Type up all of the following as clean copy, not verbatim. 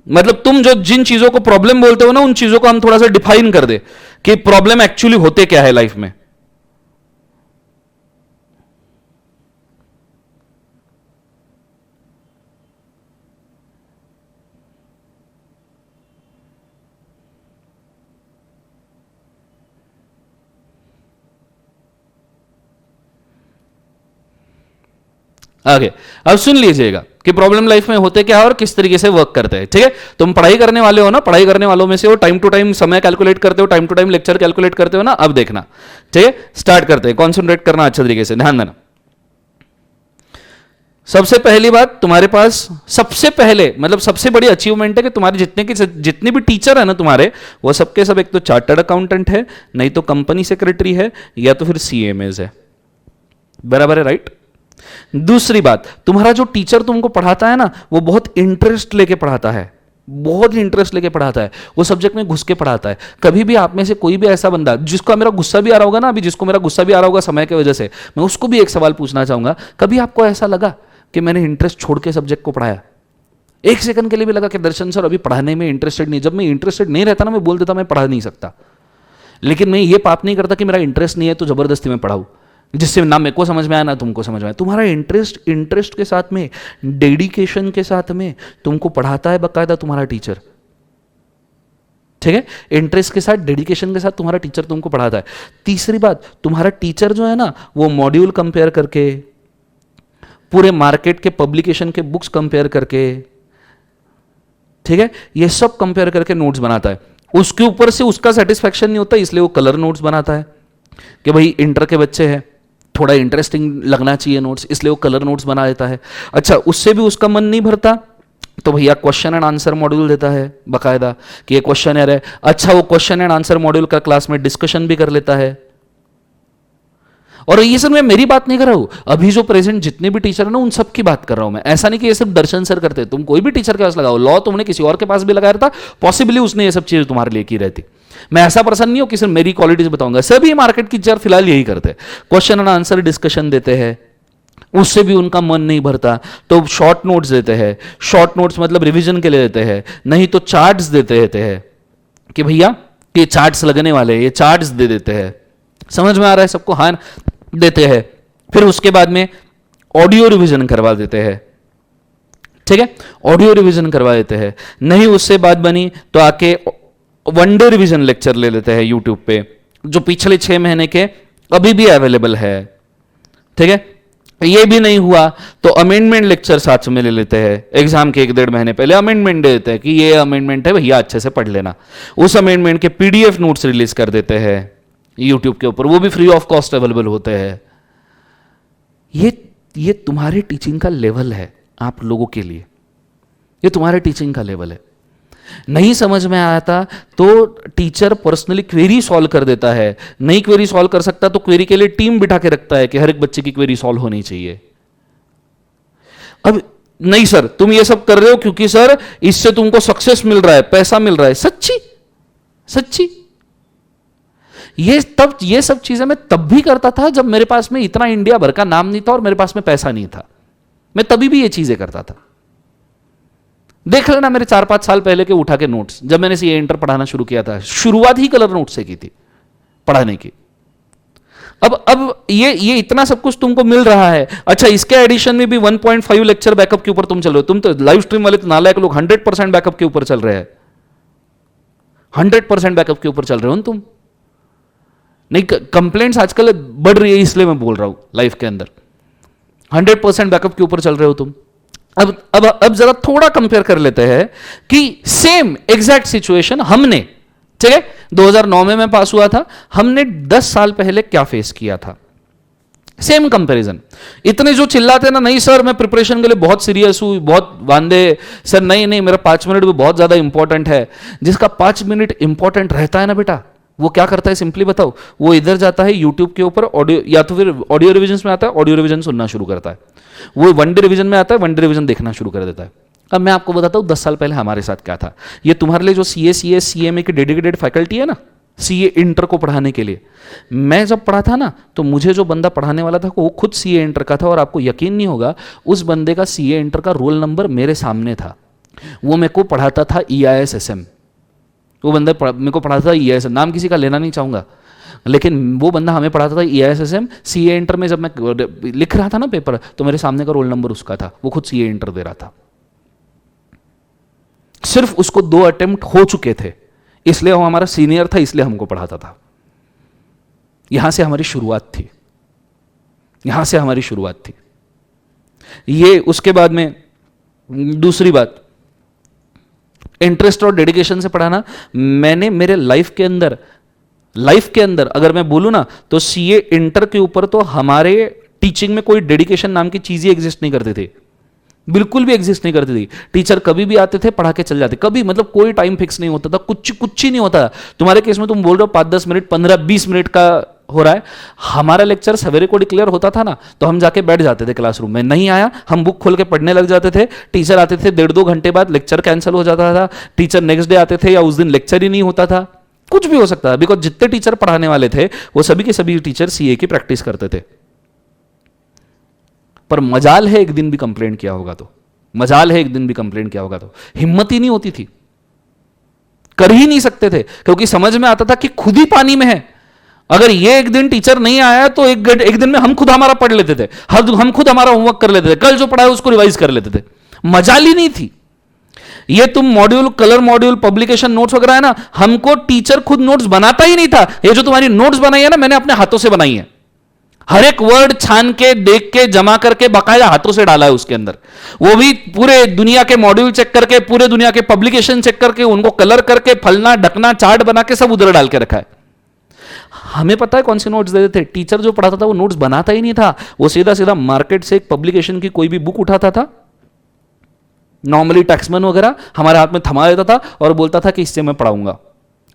मतलब तुम जो जिन चीजों को प्रॉब्लम बोलते हो ना, उन चीजों को हम थोड़ा सा डिफाइन कर दे कि प्रॉब्लम एक्चुअली होते क्या है लाइफ में। आगे अब सुन लीजिएगा कि प्रॉब्लम लाइफ में होते क्या है और किस तरीके से वर्क करते हैं। ठीक है, तुम पढ़ाई करने वाले हो ना, पढ़ाई करने वालों में से हो, टाइम टू टाइम समय कैलकुलेट करते हो, time to time lecture calculate करते हो ना। अब देखना, ठीक है, स्टार्ट करते हैं, कॉन्सेंट्रेट करना अच्छे तरीके से, ध्यान देना। सबसे पहली बात, तुम्हारे पास सबसे पहले मतलब सबसे बड़ी अचीवमेंट है कि तुम्हारे जितने भी टीचर है ना तुम्हारे, वो सबके सब एक तो चार्टर्ड अकाउंटेंट है, नहीं तो कंपनी सेक्रेटरी है, या तो फिर सीएमएस है। बराबर है, राइट। दूसरी बात, तुम्हारा जो टीचर तुमको पढ़ाता है ना, वो बहुत इंटरेस्ट लेके पढ़ाता है, बहुत इंटरेस्ट लेके पढ़ाता है, वो सब्जेक्ट में घुस के पढ़ाता है। कभी भी आप में से कोई भी ऐसा बंदा जिसको मेरा गुस्सा भी आ रहा होगा ना, अभी जिसको मेरा गुस्सा भी आ रहा होगा समय की वजह से, मैं उसको भी एक सवाल पूछना चाहूंगा, कभी आपको ऐसा लगा कि मैंने इंटरेस्ट छोड़ के सब्जेक्ट को पढ़ाया? एक सेकंड के लिए भी लगा कि दर्शन सर अभी पढ़ाने में इंटरेस्टेड नहीं? जब मैं इंटरेस्टेड नहीं रहता ना, मैं बोल देता मैं पढ़ा नहीं सकता, लेकिन मैं ये पाप नहीं करता कि मेरा इंटरेस्ट नहीं है तो जबरदस्ती में पढ़ाऊं, जिससे ना मेरे को समझ में आया ना तुमको समझ में आया। तुम्हारा इंटरेस्ट के साथ में, डेडिकेशन के साथ में तुमको पढ़ाता है बकायदा तुम्हारा टीचर। ठीक है, इंटरेस्ट के साथ, डेडिकेशन के साथ तुम्हारा टीचर तुमको पढ़ाता है। तीसरी बात, तुम्हारा टीचर जो है ना, वो मॉड्यूल कंपेयर करके, पूरे मार्केट के पब्लिकेशन के बुक्स कंपेयर करके, ठीक है, ये सब कंपेयर करके नोट्स बनाता है। उसके ऊपर से उसका सेटिस्फैक्शन नहीं होता, इसलिए वो कलर नोट्स बनाता है कि भाई इंटर के बच्चे हैं, थोड़ा इंटरेस्टिंग लगना चाहिए नोट्स, इसलिए वो कलर नोट्स बना देता है। अच्छा, उससे भी उसका मन नहीं भरता तो भैया क्वेश्चन एंड आंसर मॉड्यूल देता है बकायदा कि ये क्वेश्चन है। अच्छा, वो क्वेश्चन एंड आंसर मॉड्यूल का क्लास में डिस्कशन भी कर लेता है। और ये सर मैं मेरी बात नहीं कर रहा हूं, अभी जो प्रेजेंट जितने भी टीचर है ना, उन सब की बात कर रहा हूं मैं। ऐसा नहीं कि ये सिर्फ दर्शन सर करते, तुम कोई भी टीचर के पास लगाओ, लॉ तुमने किसी और के पास भी लगाया था, पॉसिबली उसने ये सब चीजें तुम्हारे लिए की रहती। मैं ऐसा पर्सन नहीं हूं कि सिर्फ मेरी क्वालिटीज बताऊंगा, सभी मार्केट की टीचर फिलहाल यही करते हैं, क्वेश्चन एंड आंसर डिस्कशन देते हैं, उससे भी उनका मन नहीं भरता तो शॉर्ट नोट्स देते हैं। शॉर्ट नोट्स मतलब रिवीजन के लिए देते हैं, नहीं तो चार्ट्स देते रहते हैं कि भैया ये चार्ट्स लगने वाले, ये चार्ट्स दे देते हैं। समझ में आ रहा है सबको? हाँ, देते हैं। फिर उसके बाद में ऑडियो रिवीजन करवा देते हैं। ठीक है, ऑडियो रिवीजन करवा देते हैं। नहीं उससे बात बनी तो आके वनडे रिवीजन लेक्चर ले लेते हैं यूट्यूब पे, जो पिछले 6 महीने के अभी भी अवेलेबल है। ठीक है, ये भी नहीं हुआ तो अमेंडमेंट लेक्चर साथ में ले लेते हैं। एग्जाम के 1-1.5 महीने पहले अमेंडमेंट दे देते हैं कि ये अमेंडमेंट है भैया, अच्छे से पढ़ लेना। उस अमेंडमेंट के पीडीएफ नोट्स रिलीज कर देते हैं यूट्यूब के ऊपर, वो भी फ्री ऑफ कॉस्ट अवेलेबल होते हैं। ये तुम्हारे टीचिंग का लेवल है, आप लोगों के लिए ये तुम्हारे टीचिंग का लेवल है। नहीं समझ में आता तो टीचर पर्सनली क्वेरी सॉल्व कर देता है, नहीं क्वेरी सॉल्व कर सकता तो क्वेरी के लिए टीम बिठा के रखता है कि हर एक बच्चे की क्वेरी सॉल्व होनी चाहिए। अब नहीं सर तुम ये सब कर रहे हो क्योंकि सर इससे तुमको सक्सेस मिल रहा है, पैसा मिल रहा है। सच्ची सच्ची ये सब चीजें मैं तब भी करता था जब मेरे पास में इतना इंडिया भर का नाम नहीं था और मेरे पास में पैसा नहीं था। मैं तभी भी ये चीजें करता था। देख लेना मेरे 4-5 साल पहले के उठा के नोट्स, जब मैंने सीए इंटर पढ़ाना शुरू किया था, शुरुआत ही कलर नोट से की थी पढ़ाने की। अब ये इतना सब कुछ तुमको मिल रहा है। अच्छा, इसके एडिशन में भी 1.5 लेक्चर बैकअप के ऊपर तुम चल रहे हो। तुम तो लाइव स्ट्रीम वाले तो नालायक लोग 100% बैकअप के ऊपर चल रहे हैं, 100% बैकअप के ऊपर चल रहे हो तुम। नहीं, कंप्लेंट्स आजकल बढ़ रही है इसलिए मैं बोल रहा हूं लाइफ के अंदर 100% बैकअप के ऊपर चल रहे हो तुम। अब जरा थोड़ा कंपेयर कर लेते हैं कि सेम एग्जैक्ट सिचुएशन हमने, ठीक है, 2009 में मैं पास हुआ था, हमने 10 साल पहले क्या फेस किया था। Same comparison. इतने जो चिल्लाते ना, नहीं सर मैं प्रिपरेशन के लिए बहुत सीरियस हूं, बहुत वांदे सर, नहीं मेरा 5 मिनट भी बहुत ज्यादा इंपॉर्टेंट है। जिसका 5 मिनट इंपॉर्टेंट रहता है ना बेटा, वो क्या करता है सिंपली बताओ, वो इधर जाता है यूट्यूब के ऊपर ऑडियो, या तो फिर ऑडियो रिवीजन में आता है, ऑडियो रिवीजन सुनना शुरू करता है। वो वनडे रिवीजन में आता है, वनडे रिवीजन देखना शुरू कर देता है। अब मैं आपको बताता हूं 10 साल पहले हमारे साथ क्या था। ये तुम्हारे लिए जो सीए सीएमए की डेडिकेटेड फैकल्टी है ना, सीए इंटर को पढ़ाने के लिए, मैं जब पढ़ा था ना तो मुझे जो बंदा पढ़ाने वाला था वो खुद सीए इंटर का था, और आपको यकीन नहीं होगा उस बंदे का सीए इंटर का रोल नंबर मेरे सामने था। वो मेरे को पढ़ाता था EISSM। वो बंदा मेरे को पढ़ाता था EISSM, नाम किसी का लेना नहीं चाहूंगा, लेकिन वो बंदा हमें पढ़ाता था EISSM। CA इंटर में जब मैं लिख रहा था ना पेपर, तो मेरे सामने का रोल नंबर उसका था, वो खुद CA इंटर दे रहा था। सिर्फ उसको 2 अटेम्प्ट हो चुके थे, इसलिए वो हमारा सीनियर था, इसलिए हमको पढ़ाता था। यहां से हमारी शुरुआत थी, यहां से हमारी शुरुआत थी ये। उसके बाद में दूसरी बात, इंटरेस्ट और डेडिकेशन से पढ़ाना। मैंने मेरे लाइफ के अंदर अगर मैं बोलूं ना, तो CA इंटर के ऊपर तो हमारे टीचिंग में कोई डेडिकेशन नाम की चीज ही एग्जिस्ट नहीं करती थी, बिल्कुल भी एग्जिस्ट नहीं करती थी। टीचर कभी भी आते थे, पढ़ा के चल जाते, कभी मतलब कोई टाइम फिक्स नहीं होता था, कुछ ही नहीं होता। तुम्हारे केस में तुम बोल रहे हो 5-10 मिनट, 15-20 मिनट का हो रहा है। हमारा लेक्चर सवेरे को डिक्लेयर होता था ना, तो हम जाके बैठ जाते थे क्लासरूम में। नहीं आया, हम बुक खोल के पढ़ने लग जाते थे। टीचर आते थे, 1.5-2 घंटे बाद लेक्चर कैंसिल हो जाता था। टीचर नेक्स्ट डे आते थे, या उस दिन लेक्चर ही नहीं होता था, कुछ भी हो सकता था। बिकॉज जितने टीचर पढ़ाने वाले थे, वो सभी के सभी टीचर CA की प्रैक्टिस करते थे। पर मजाल है एक दिन भी कंप्लेंट किया होगा तो, हिम्मत ही नहीं होती थी, कर ही नहीं सकते थे, क्योंकि समझ में आता था कि खुद ही पानी में है। अगर ये एक दिन टीचर नहीं आया तो एक दिन में हम खुद हमारा पढ़ लेते थे, हम खुद हमारा होमवर्क कर लेते थे, कल जो पढ़ा है उसको रिवाइज कर लेते थे। मजाल ही नहीं थी। ये तुम module, colour module, publication notes वगैरह है ना, हमको टीचर खुद नोट्स बनाता ही नहीं था। ये जो तुम्हारी नोट्स बनाई है ना, मैंने अपने हाथों से बनाई है। हर एक वर्ड छान के, देख के, जमा करके बाकायदा हाथों से डाला है उसके अंदर। वो भी पूरे दुनिया के मॉड्यूल चेक करके, पूरे दुनिया के पब्लिकेशन चेक करके, उनको कलर करके, फलना ढकना चार्ट बना के सब उधर डाल के रखा है। हमें पता है कौन से नोट्स देते थे। टीचर जो पढ़ाता था वो नोट्स बनाता ही नहीं था, वो सीधा सीधा मार्केट से एक पब्लिकेशन की कोई भी बुक उठाता था, नॉर्मली टैक्समैन वगैरह, हमारे हाथ में थमा देता था और बोलता था कि इससे मैं पढ़ाऊंगा।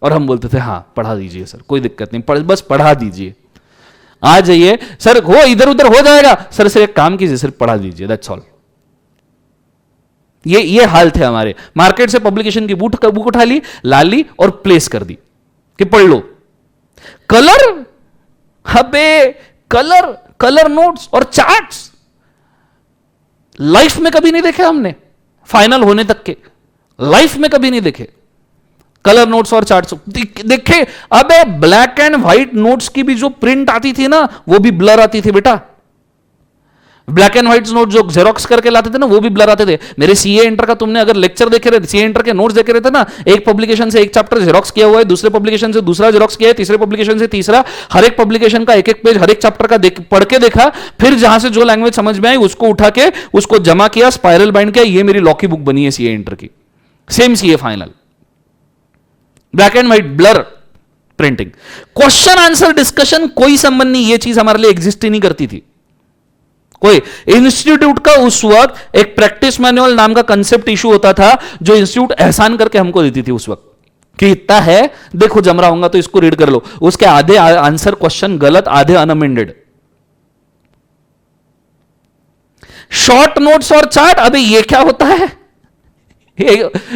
और हम बोलते थे हाँ पढ़ा दीजिए सर, कोई दिक्कत नहीं, बस पढ़ा दीजिए, आ जाइए सर, हो इधर उधर हो जाएगा सर, सिर्फ एक काम कीजिए, सिर्फ पढ़ा दीजिए, दैट्स ऑल। ये हाल थे हमारे। मार्केट से पब्लिकेशन की बुक उठा ली, ला ली और प्लेस कर दी कि पढ़ लो। कलर, हबे कलर नोट्स और चार्ट्स लाइफ में कभी नहीं देखे हमने, फाइनल होने तक के लाइफ में कभी नहीं देखे कलर नोट्स और चार्ट्स। देखे, अबे ब्लैक एंड व्हाइट नोट्स की भी जो प्रिंट आती थी ना, वो भी ब्लर आती थी बेटा। ब्लैक एंड व्हाइट नोट जो जेरोक्स करके लाते थे ना, वो भी ब्लर आते थे। मेरे CA इंटर का तुमने अगर लेक्चर देखे रहे, CA इंटर के नोट्स देखे रहते ना, एक पब्लिकेशन से एक चैप्टर जेरोक्स किया हुआ है, दूसरे पब्लिकेशन से दूसरा जेरोक्स किया है, तीसरे पब्लिकेशन से तीसरा, हर एक पब्लिकेशन का एक एक पेज, हर एक चैप्टर का पढ़ के देखा, फिर जहां से जो लैंग्वेज समझ में आई उसको उठा के उसको जमा किया, स्पाइरल बाइंड किया। ये मेरी लॉ की बुक बनी है CA इंटर की, same CA final, black and white blur printing. Question answer discussion कोई संबंध नहीं, ये चीज हमारे लिए एग्जिस्ट ही नहीं करती थी। कोई इंस्टीट्यूट का उस वक्त एक प्रैक्टिस मैनुअल नाम का कंसेप्ट इशू होता था, जो इंस्टीट्यूट एहसान करके हमको देती थी उस वक्त, कि इतना है देखो जम रहा होगा तो इसको रीड कर लो। उसके आधे आंसर क्वेश्चन गलत, आधे अनअमेंडेड। शॉर्ट नोट्स और चार्ट, अबे ये क्या होता है?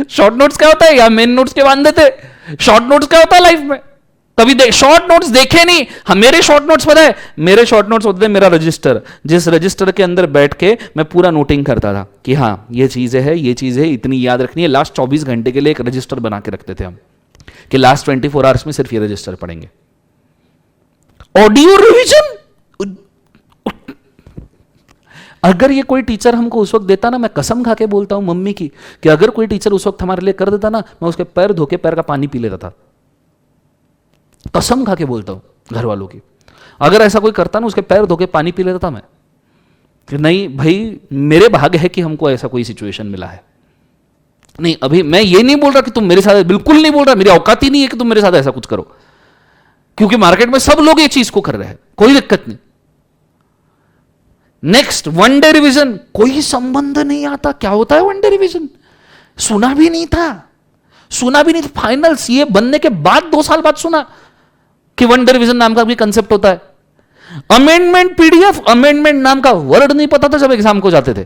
शॉर्ट नोट्स क्या होता है? या मेन नोट्स के बांध देते। शॉर्ट नोट्स क्या होता है लाइफ में? कभी शॉर्ट नोट्स देखे नहीं। हम, मेरे शॉर्ट नोट्स पता है, मेरे शॉर्ट नोट्स होते थे मेरा रजिस्टर, जिस रजिस्टर के अंदर बैठ के मैं पूरा नोटिंग करता था कि हाँ ये चीज है, ये चीज है, इतनी याद रखनी है। लास्ट 24 घंटे के लिए एक रजिस्टर बना के रखते थे हम, कि लास्ट 24 आवर्स में सिर्फ ये रजिस्टर पढ़ेंगे। ऑडियो रिवीजन, अगर ये कोई टीचर हमको उस वक्त देता ना, मैं कसम खा के बोलता हूं मम्मी की, कि अगर कोई टीचर उस वक्त हमारे लिए कर देता ना, मैं उसके पैर धो के पैर का पानी पी लेता था। कसम खा के बोलता हूं घर वालों की, अगर ऐसा कोई करता ना, उसके पैर धो के पानी पी लेता था मैं, कि नहीं भाई मेरे भाग्य है कि हमको ऐसा कोई सिचुएशन मिला है। नहीं, अभी मैं ये नहीं बोल रहा कि तुम मेरे साथ, बिल्कुल नहीं बोल रहा, मेरी औकात ही नहीं है कि तुम मेरे साथ ऐसा कुछ करो, क्योंकि मार्केट में सब लोग ये चीज को कर रहे हैं, कोई दिक्कत नहीं। नेक्स्ट, वन डे रिवीजन, कोई संबंध नहीं आता। क्या होता है वन डे रिवीजन? सुना भी नहीं था, फाइनल CA बनने के बाद 2 साल बाद सुना कि वन डे रिवीजन नाम का भी कंसेप्ट होता है। अमेंडमेंट PDF, अमेंडमेंट नाम का वर्ड नहीं पता था जब एग्जाम को जाते थे।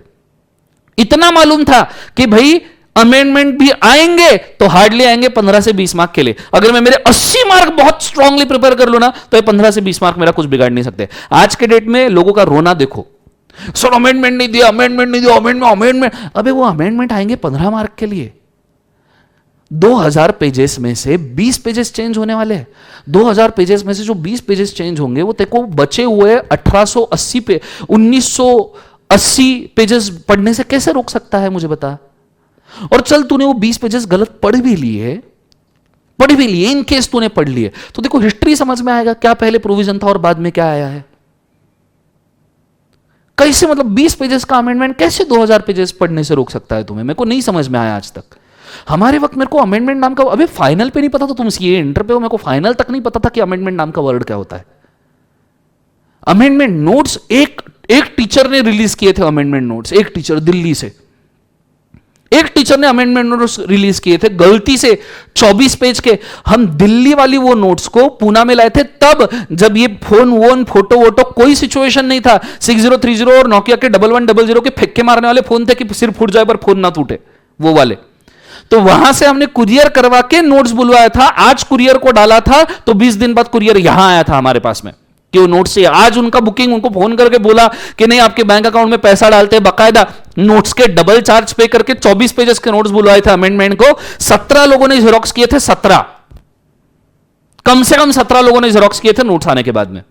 इतना मालूम था कि भाई अमेंडमेंट भी आएंगे तो हार्डली आएंगे 15 से 20 मार्क के लिए। अगर मैं मेरे 80 मार्क बहुत स्ट्रांगली प्रिपेयर कर लूं ना, तो ये 15 से 20 मार्क मेरा कुछ बिगाड़ नहीं सकते। आज के डेट में लोगों का रोना देखो, सर अमेंडमेंट नहीं दिया, अमेंडमेंट नहीं दिया, अमेंडमेंट। अबे वो अमेंडमेंट आएंगे 15 मार्क के लिए। 2000 पेजेस में से 20 पेजेस चेंज होने वाले हैं। 2000 पेजेस में से जो 20 पेजेस चेंज होंगे वो तेको बचे हुए 1880 पे 1980 पेजेस पढ़ने से कैसे रोक सकता है, मुझे बता। और चल तूने वो 20 पेजेस गलत पढ़ भी लिए, इन केस तूने पढ़ लिए, तो देखो हिस्ट्री समझ में आएगा क्या पहले प्रोविजन था और बाद में क्या आया है। कैसे मतलब 20 पेजेस का अमेंडमेंट कैसे 2000 पेजेस पढ़ने से रोक सकता है तुम्हें, मेरे को नहीं समझ में आया आज तक। हमारे वक्त मेरे को अमेंडमेंट नाम का, अबे फाइनल पे नहीं पता था, तुम सीए इंटर पे हो, मेरे को फाइनल तक नहीं पता था कि अमेंडमेंट नाम का वर्ड क्या होता है। अमेंडमेंट नोट्स एक टीचर ने रिलीज किए थे, अमेंडमेंट नोट्स एक टीचर दिल्ली से, एक टीचर ने अमेंडमेंट नोट्स रिलीज किए थे गलती से 24 पेज के। हम दिल्ली वाली वो नोट्स को पूना में लाए थे तब, जब ये फोन वोन फोटो वोटो कोई सिचुएशन नहीं था। 6030 और नोकिया के 1100 के फेंके मारने वाले फोन थे कि सिर फूट जाए पर फोन ना टूटे, वो वाले। तो वहां से हमने कुरियर करवा के नोट्स बुलवाया था। आज कुरियर को डाला था तो 20 दिन बाद कुरियर यहां आया था हमारे पास में कि वो नोट्स से। आज उनका बुकिंग, उनको फोन करके बोला कि नहीं आपके बैंक अकाउंट में पैसा डालते हैं, बकायदा नोट्स के डबल चार्ज पे करके 24 पेजेस के नोट्स बुलवाए थे अमेंडमेंट को। 17 लोगों ने जेरोक्स किए थे, 17, कम से कम 17 लोगों ने जेरोक्स किए थे नोट्स आने के बाद में।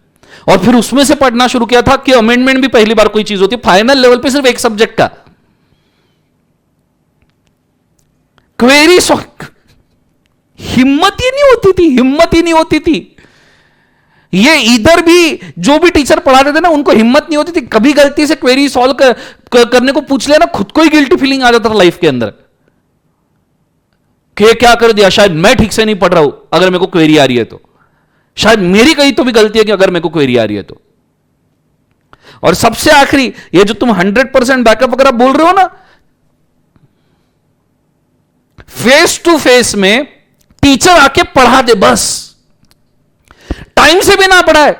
और फिर उसमें से पढ़ना शुरू किया था कि अमेंडमेंट भी पहली बार कोई चीज होती है फाइनल लेवल पे सिर्फ एक सब्जेक्ट का। क्वेरी हिम्मत ही नहीं होती थी। ये इधर भी जो भी टीचर पढ़ाते थे ना, उनको हिम्मत नहीं होती थी। कभी गलती से क्वेरी सॉल्व करने को पूछ लेना, खुद को ही गिल्टी फीलिंग आ जाता था लाइफ के अंदर कि क्या कर दिया, शायद मैं ठीक से नहीं पढ़ रहा हूं अगर मेरे को क्वेरी आ रही है तो, शायद मेरी कहीं तो भी गलती है कि अगर मेरे को क्वेरी आ रही है तो। और सबसे आखिरी, ये जो तुम 100% बैकअप वगैरह बोल रहे हो ना, फेस टू फेस में टीचर आके पढ़ा दे बस, टाइम से भी ना पढ़ाए,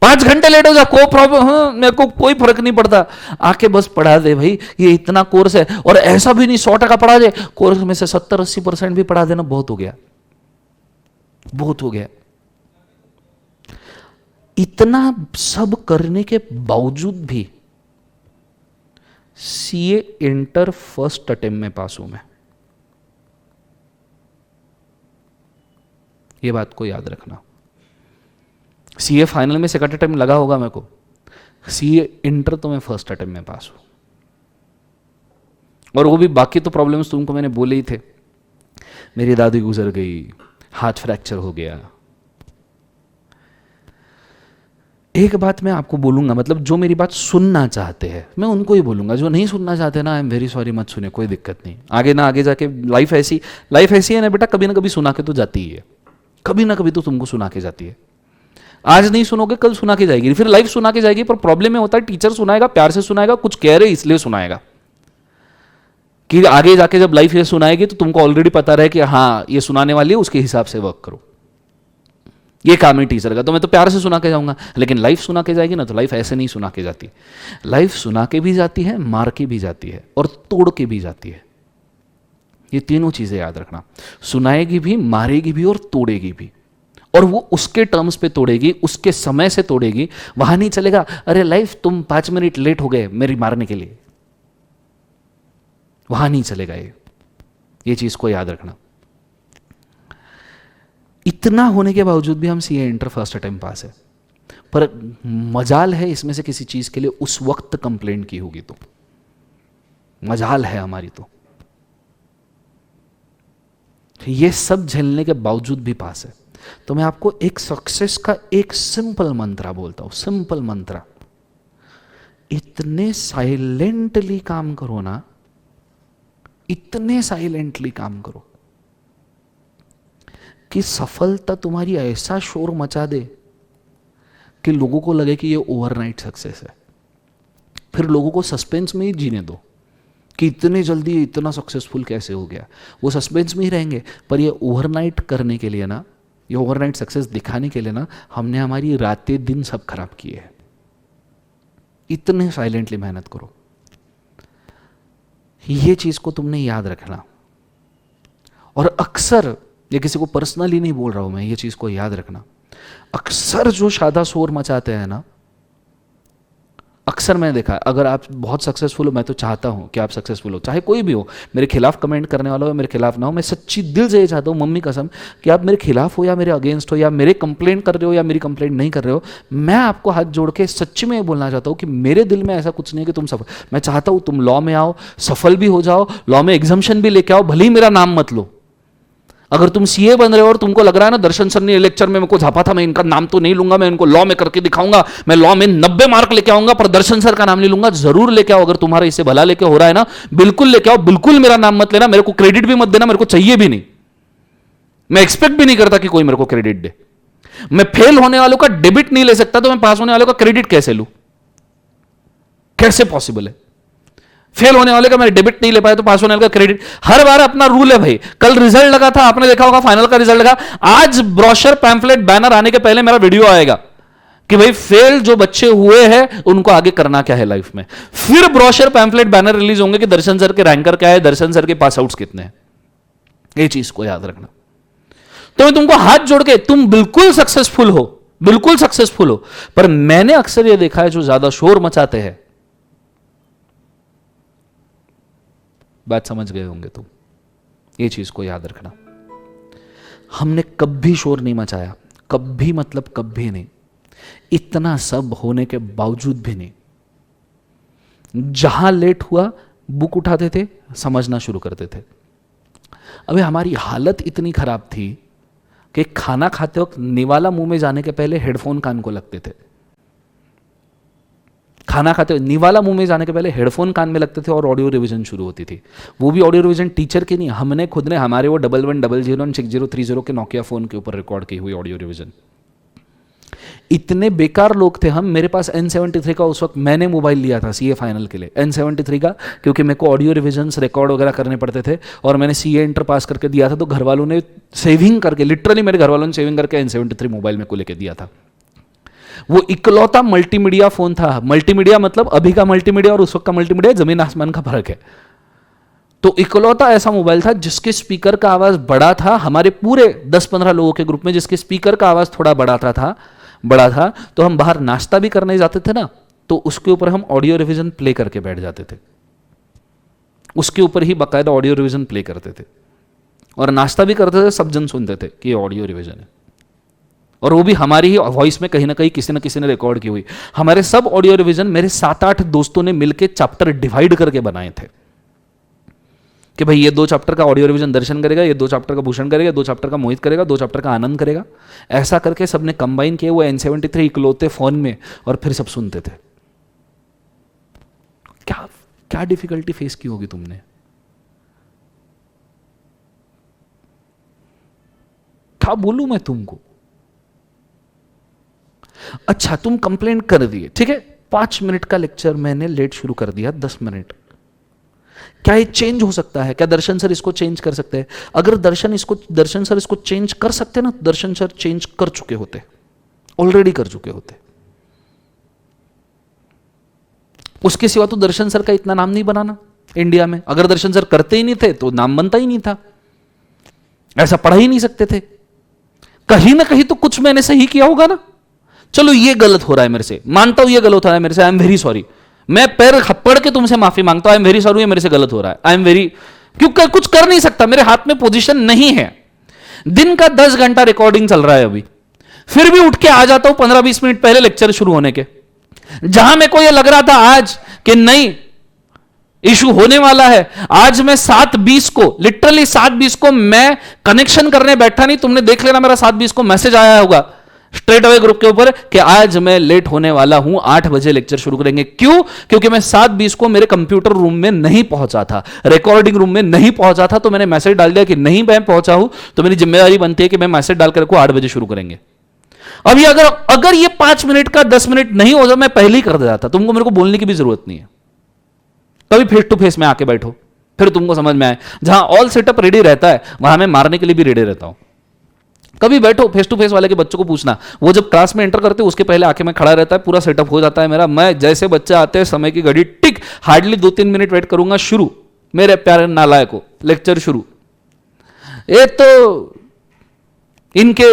5 घंटे लेट हो जा, कोई प्रॉब्लम, मेरे को कोई फर्क नहीं पड़ता, आके बस पढ़ा दे भाई, ये इतना कोर्स है। और ऐसा भी नहीं 100% पढ़ा दे, कोर्स में से 70-80% भी पढ़ा देना बहुत हो गया, बहुत हो गया। इतना सब करने के बावजूद भी सीए इंटर फर्स्ट अटेम्प्ट में पास हूं मैं, ये बात को याद रखना। सीए फाइनल में सेकंड अटेम्प्ट लगा होगा मेरे को, सीए इंटर तो मैं फर्स्ट अटेम्प्ट में पास हूं। और वो भी बाकी तो प्रॉब्लम्स तुमको मैंने बोले ही थे, मेरी दादी गुजर गई, हाथ फ्रैक्चर हो गया। एक बात मैं आपको बोलूंगा, मतलब जो मेरी बात सुनना चाहते हैं मैं उनको ही बोलूंगा, जो नहीं सुनना चाहते ना, आई एम वेरी सॉरी, मत सुने, कोई दिक्कत नहीं। आगे ना आगे जाके लाइफ ऐसी है ना बेटा, कभी ना कभी सुना के तो जाती ही है, कभी ना कभी तो तुमको सुना के जाती है। आज नहीं सुनोगे कल सुना के जाएगी, फिर लाइफ सुना के जाएगी। पर प्रॉब्लम में होता है टीचर सुनाएगा, प्यार से सुनाएगा, कुछ कह रहे इसलिए सुनाएगा कि आगे जाके जब लाइफ ये सुनाएगी तो तुमको ऑलरेडी पता रहे कि हाँ ये सुनाने वाली है, उसके हिसाब से वर्क करो। ये काम है टीचर का। तो मैं तो प्यार से सुना के जाऊंगा, लेकिन लाइफ सुना के जाएगी ना, तो लाइफ ऐसे नहीं सुना के जाती। लाइफ सुना के भी जाती है, मार के भी जाती है और तोड़ के भी जाती है। ये तीनों चीजें याद रखना, सुनाएगी भी, मारेगी भी और तोड़ेगी भी। और वो उसके टर्म्स पे तोड़ेगी, उसके समय से तोड़ेगी। वहां नहीं चलेगा अरे लाइफ तुम 5 मिनट लेट हो गए मेरी मारने के लिए, वहां नहीं चलेगा। ये चीज को याद रखना। इतना होने के बावजूद भी हम सीए इंटर फर्स्ट अटेम्प्ट पास है, पर मजाल है इसमें से किसी चीज के लिए उस वक्त कंप्लेंट की होगी तो मजाल है हमारी। तो ये सब झेलने के बावजूद भी पास है। तो मैं आपको एक सक्सेस का एक सिंपल मंत्रा बोलता हूं, सिंपल मंत्रा। इतने साइलेंटली काम करो ना, इतने साइलेंटली काम करो कि सफलता तुम्हारी ऐसा शोर मचा दे कि लोगों को लगे कि ये ओवरनाइट सक्सेस है। फिर लोगों को सस्पेंस में ही जीने दो कि इतने जल्दी इतना सक्सेसफुल कैसे हो गया। वो सस्पेंस में ही रहेंगे। पर ये ओवरनाइट करने के लिए ना, ये ओवरनाइट सक्सेस दिखाने के लिए ना, हमने हमारी रातें दिन सब खराब किए हैं। इतने साइलेंटली मेहनत करो, ये चीज को तुमने याद रखना। और अक्सर, ये किसी को पर्सनली नहीं बोल रहा हूं मैं, ये चीज को याद रखना। अक्सर जो शादा शोर मचाते हैं ना, अक्सर मैंने देखा है, अगर आप बहुत सक्सेसफुल हो, मैं तो चाहता हूं कि आप सक्सेसफुल हो, चाहे कोई भी हो, मेरे खिलाफ कमेंट करने वाला हो, मेरे खिलाफ ना हो, मैं सच्ची दिल से ये चाहता हूं, मम्मी कसम, कि आप मेरे खिलाफ हो या मेरे अगेंस्ट हो, या मेरे कंप्लेंट कर रहे हो या मेरी कंप्लेंट नहीं कर रहे हो, मैं आपको हाथ जोड़ के सच्ची में ये बोलना चाहता हूं कि मेरे दिल में ऐसा कुछ नहीं है कि तुम सफल, मैं चाहता हूं तुम लॉ में आओ, सफल भी हो जाओ, लॉ में एग्जाम्शन भी लेके आओ, भले ही मेरा नाम मत लो। अगर तुम सीए बन रहे हो और तुमको लग रहा है ना दर्शन सर ने लेक्चर में मेरे को झापा था, मैं इनका नाम तो नहीं लूंगा, मैं इनको लॉ में करके दिखाऊंगा, मैं लॉ में 90 मार्क लेके आऊंगा, पर दर्शन सर का नाम नहीं लूंगा, जरूर लेके आओ। अगर तुम्हारा इससे भला लेके हो रहा है ना, बिल्कुल लेके आओ, बिल्कुल मेरा नाम मत लेना, मेरे को क्रेडिट भी मत देना, मेरे को चाहिए भी नहीं, मैं एक्सपेक्ट भी नहीं करता कि कोई मेरे को क्रेडिट दे। मैं फेल होने वालों का डेबिट नहीं ले सकता, तो मैं पास होने वालों का क्रेडिट कैसे लूं? कैसे पॉसिबल है? फेल होने वाले का मैं डेबिट नहीं ले पाया तो पास होने वाले का क्रेडिट? हर बार अपना रूल है भाई। कल रिजल्ट लगा था, आपने देखा होगा, फाइनल का रिजल्ट लगा। आज ब्रोशर पैम्फलेट बैनर आने के पहले मेरा वीडियो आएगा कि भाई फेल जो बच्चे हुए हैं उनको आगे करना क्या है लाइफ में। फिर ब्रोशर पैम्फलेट बैनर रिलीज होंगे कि दर्शन सर के रैंकर क्या है, दर्शन सर के पास आउट्स कितने हैं। ये चीज को याद रखना। तो मैं तुमको हाथ जोड़ के, तुम बिल्कुल सक्सेसफुल हो, बिल्कुल सक्सेसफुल हो, पर मैंने अक्सर यह देखा है जो ज्यादा शोर मचाते हैं, बात समझ गए होंगे तुम, ये चीज को याद रखना। हमने कभी शोर नहीं मचाया, कभी, मतलब कभी नहीं, इतना सब होने के बावजूद भी नहीं। जहां लेट हुआ बुक उठाते थे, समझना शुरू करते थे। अबे हमारी हालत इतनी खराब थी कि खाना खाते वक्त निवाला मुंह में जाने के पहले हेडफोन कान को लगते थे। खाना खाते हुए निवाला मुंह में जाने के पहले हेडफोन कान में लगते थे और ऑडियो रिवीजन शुरू होती थी। वो भी ऑडियो रिवीजन टीचर की नहीं, हमने खुद ने, हमारे वो 1100 6030 के नोकिया फोन के ऊपर रिकॉर्ड की हुई ऑडियो रिवीजन। इतने बेकार लोग थे हम। मेरे पास N73 का उस वक्त मैंने मोबाइल लिया था सीए फाइनल के लिए, N73 का, क्योंकि मेरे को ऑडियो रिवीजन्स रिकॉर्ड वगैरह करने पड़ते थे और मैंने सीए इंटर पास करके दिया था, तो घर वालों ने सेविंग करके, लिटरली मेरे घर वालों ने सेविंग करके N73 मोबाइल मेरे को लेके दिया था। वो इकलौता मल्टीमीडिया फोन था। मल्टीमीडिया मतलब अभी का मल्टीमीडिया और उस वक्त का मल्टीमीडिया जमीन आसमान का फर्क है। तो इकलौता ऐसा मोबाइल था जिसके स्पीकर का आवाज बड़ा था, हमारे पूरे 10-15 लोगों के ग्रुप में जिसके स्पीकर का आवाज थोड़ा बड़ा था, तो हम बाहर नाश्ता भी करने जाते थे ना, तो उसके ऊपर हम ऑडियो रिवीजन प्ले करके बैठ जाते थे। उसके ऊपर ही बाकायदा ऑडियो रिवीजन प्ले करते थे और नाश्ता भी करते थे, सब जन सुनते थे कि ये ऑडियो रिवीजन है। और वो भी हमारी ही वॉइस में, कहीं ना कहीं किसी न किसी ने रिकॉर्ड की हुई। हमारे सब ऑडियो रिवीजन मेरे 7-8 दोस्तों ने मिलकर चैप्टर डिवाइड करके बनाए थे कि भाई ये 2 चैप्टर का ऑडियो रिवीजन दर्शन करेगा, ये 2 चैप्टर का भूषण करेगा, 2 चैप्टर का मोहित करेगा, 2 चैप्टर का आनंद करेगा। ऐसा करके सबने कंबाइन किए वो N73 इकलौते फोन में, और फिर सब सुनते थे। क्या क्या डिफिकल्टी फेस की होगी तुमने? क्या बोलूं मैं तुमको? अच्छा, तुम कंप्लेंट कर दिए, ठीक है, 5 मिनट का लेक्चर मैंने लेट शुरू कर दिया, 10 मिनट। क्या ये चेंज हो सकता है? क्या दर्शन सर इसको चेंज कर सकते हैं? अगर दर्शन सर इसको चेंज कर सकते ना, दर्शन सर चेंज कर चुके होते, ऑलरेडी कर चुके होते। उसके सिवा तो दर्शन सर का इतना नाम नहीं बनाना इंडिया में। अगर दर्शन सर करते ही नहीं थे तो नाम बनता ही नहीं था, ऐसा पढ़ा ही नहीं सकते थे। कहीं ना कहीं तो कुछ मैंने सही किया होगा ना। चलो ये गलत हो रहा है मेरे से, मानता हूं ये गलत हो रहा है मेरे से, आई एम वेरी सॉरी, मैं पैर पड़ के तुमसे माफी मांगता हूं, आई एम वेरी सॉरी, ये मेरे से गलत हो रहा है, आई एम वेरी, क्योंकि कुछ कर नहीं सकता, मेरे हाथ में पोजीशन नहीं है। दिन का 10 घंटा रिकॉर्डिंग चल रहा है अभी, फिर भी उठ के आ जाता हूं 15-20 मिनट पहले लेक्चर शुरू होने के। जहां मेरे को ये लग रहा था आज कि नहीं इशू होने वाला है, आज मैं 7:20 को, लिटरली 7:20 को मैं कनेक्शन करने बैठा नहीं, तुमने देख लेना मेरा 7:20 को मैसेज आया होगा स्ट्रेट अवे ग्रुप के ऊपर कि आज मैं लेट होने वाला हूं, 8 बजे लेक्चर शुरू करेंगे। क्यों? क्योंकि मैं 7:20 को मेरे कंप्यूटर रूम में नहीं पहुंचा था, रिकॉर्डिंग रूम में नहीं पहुंचा था, तो मैंने मैसेज डाल दिया कि नहीं मैं पहुंचा हूं, तो मेरी जिम्मेदारी बनती है कि मैं मैसेज डालकर रखूं 8 बजे शुरू करेंगे। अब ये अगर ये 5 मिनट का 10 मिनट नहीं हो जाता, मैं पहले ही कर देता, तुमको मेरे को बोलने की भी जरूरत नहीं है। कभी फेस टू फेस में आके बैठो, फिर तुमको समझ में आए। जहां ऑल सेटअप रेडी रहता है वहां मैं मारने के लिए भी रेडी रहता हूं। कभी बैठो, फेस टू फेस वाले के बच्चों को पूछना, वो जब क्लास में एंटर करते हैं उसके पहले आके मैं खड़ा रहता है, पूरा सेटअप हो जाता है मेरा। मैं जैसे बच्चे आते हैं समय की घड़ी टिक, हार्डली 2-3 मिनट वेट करूंगा, शुरू मेरे प्यारे नालायक को लेक्चर शुरू। ये तो इनके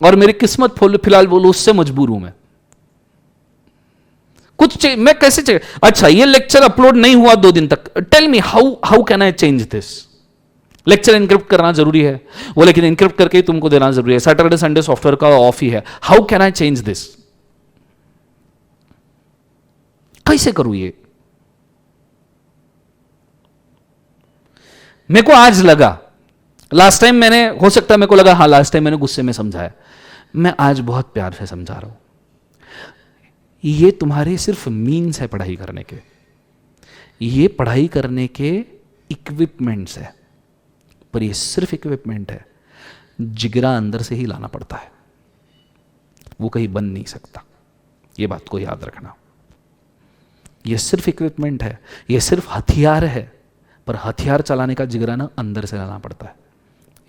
और मेरी किस्मत फिलहाल बोलो उससे मजबूर हूं मैं। मैं कैसे चेक, अच्छा ये लेक्चर अपलोड नहीं हुआ 2 दिन तक, tell me how can I change this? Lecture encrypt करना जरूरी है वो, लेकिन इनक्रिप्ट करके ही तुमको देना जरूरी है, सैटरडे संडे सॉफ्टवेयर का ऑफ ही है, how can I change this? कैसे करूं ये? मेरे को आज लगा, लास्ट टाइम मैंने, हो सकता है मेरे को लगा हाँ लास्ट टाइम मैंने गुस्से में समझाया, मैं आज बहुत प्यार से समझा रहा हूं। ये तुम्हारे सिर्फ मीन्स है पढ़ाई करने के, ये पढ़ाई करने के इक्विपमेंट्स है, पर ये सिर्फ इक्विपमेंट है, जिगरा अंदर से ही लाना पड़ता है, वो कहीं बन नहीं सकता, ये बात को याद रखना। ये सिर्फ इक्विपमेंट है, ये सिर्फ हथियार है, पर हथियार चलाने का जिगरा ना अंदर से लाना पड़ता है,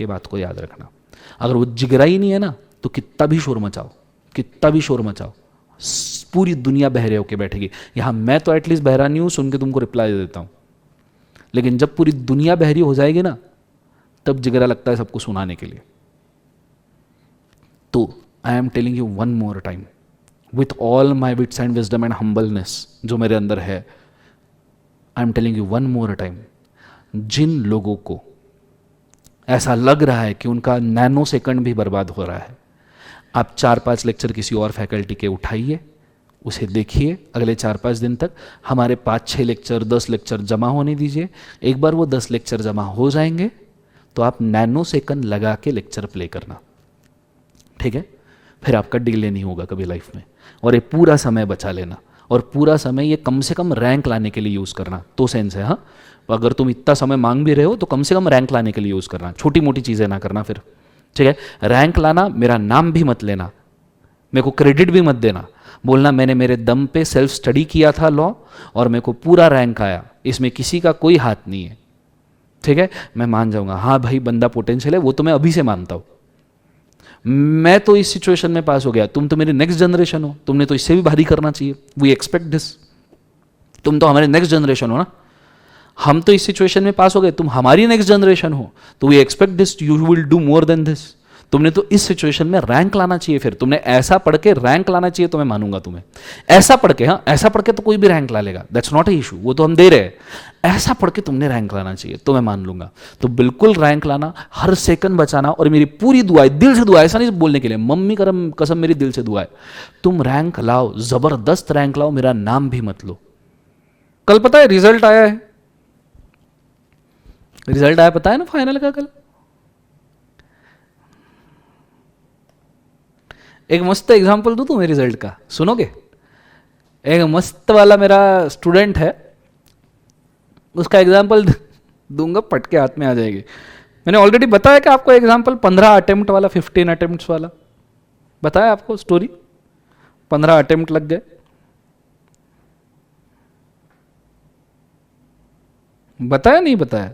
ये बात को याद रखना। अगर वो जिगरा ही नहीं है ना, तो कितना भी शोर मचाओ, कितना भी शोर मचाओ, पूरी दुनिया बहरे होके बैठेगी। यहां मैं तो एटलीस्ट बहरा नहीं हूं, सुन के तुमको रिप्लाई दे देता हूं, लेकिन जब पूरी दुनिया बहरी हो जाएगी ना, तब जिगरा लगता है सबको सुनाने के लिए। तो I am telling you one more time, with all my wits and wisdom and humbleness जो मेरे अंदर है, I am telling you one more time, जिन लोगों को ऐसा लग रहा है कि उनका नैनो सेकंड भी बर्बाद हो रहा है, आप 4-5 लेक्चर किसी और फैकल्टी के उठाइए, उसे देखिए, अगले 4-5 दिन तक हमारे 5-6 लेक्चर 10 लेक्चर जमा होने दीजिए। एक बार वो 10 लेक्चर जमा हो जाएंगे तो आप नैनो सेकंड लगा के लेक्चर प्ले करना, ठीक है? फिर आपका डिले नहीं होगा कभी लाइफ में, और ये पूरा समय बचा लेना, और पूरा समय ये कम से कम रैंक लाने के लिए यूज़ करना, तो सेंस है। हाँ, अगर तुम इतना समय मांग भी रहे हो तो कम से कम रैंक लाने के लिए यूज़ करना, छोटी मोटी चीज़ें ना करना फिर, ठीक है? रैंक लाना, मेरा नाम भी मत लेना, मेरे को क्रेडिट भी मत देना, बोलना मैंने मेरे दम पे सेल्फ स्टडी किया था लॉ और मेरे को पूरा रैंक आया, इसमें किसी का कोई हाथ नहीं है, ठीक है? मैं मान जाऊंगा हाँ भाई बंदा पोटेंशियल है, वो तो मैं अभी से मानता हूं। मैं तो इस सिचुएशन में पास हो गया, तुम तो मेरी नेक्स्ट जनरेशन हो, तुमने तो इससे भी भारी करना चाहिए, वी एक्सपेक्ट दिस। तुम तो हमारे नेक्स्ट जनरेशन हो ना, हम तो इस सिचुएशन में पास हो गए, तुम हमारी नेक्स्ट जनरेशन हो, तो we expect this, you will do more than this. तुमने तो इस सिचुएशन में रैंक लाना चाहिए, फिर तुमने ऐसा पढ़ के रैंक लाना चाहिए, तो मैं मानूंगा तुम्हें। ऐसा पढ़ के, हाँ ऐसा पढ़ के तो कोई भी रैंक ला लेगा, दैट्स नॉट ए इशू, वो तो हम दे रहे हैं। ऐसा पढ़ के तुमने रैंक लाना चाहिए, तो मैं मान लूंगा। तो बिल्कुल रैंक लाना, हर सेकंड बचाना, और मेरी पूरी दुआ है, दिल से दुआ है, ऐसा नहीं बोलने के लिए, मम्मी करम कसम मेरी दिल से दुआ है, तुम रैंक लाओ, जबरदस्त रैंक लाओ, मेरा नाम भी मत लो। कल पता है रिजल्ट आया है, रिजल्ट आया पता है ना फाइनल का कल। एक मस्त एग्जांपल दूं तुम्हें रिजल्ट का, सुनोगे? एक मस्त वाला मेरा स्टूडेंट है, उसका एग्जांपल दूंगा, पट के हाथ में आ जाएगी। मैंने ऑलरेडी बताया कि आपको एग्जांपल 15 अटेम्प्ट वाला, 15 अटेम्प्ट वाला बताया आपको स्टोरी, 15 अटेम्प्ट लग गए, बताया नहीं बताया?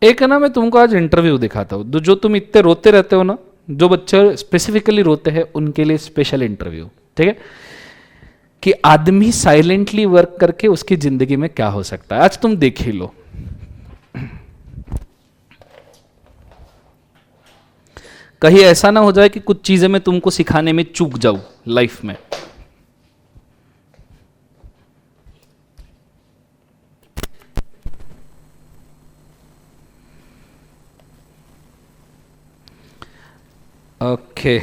एक है ना, मैं तुमको आज इंटरव्यू दिखाता हूँ, जो तुम इतने रोते रहते हो ना, जो बच्चे स्पेसिफिकली रोते हैं उनके लिए स्पेशल इंटरव्यू, ठीक है? कि आदमी साइलेंटली वर्क करके उसकी जिंदगी में क्या हो सकता है, आज तुम देख ही लो। कहीं ऐसा ना हो जाए कि कुछ चीजें मैं तुमको सिखाने में चूक जाऊं लाइफ में। ओके,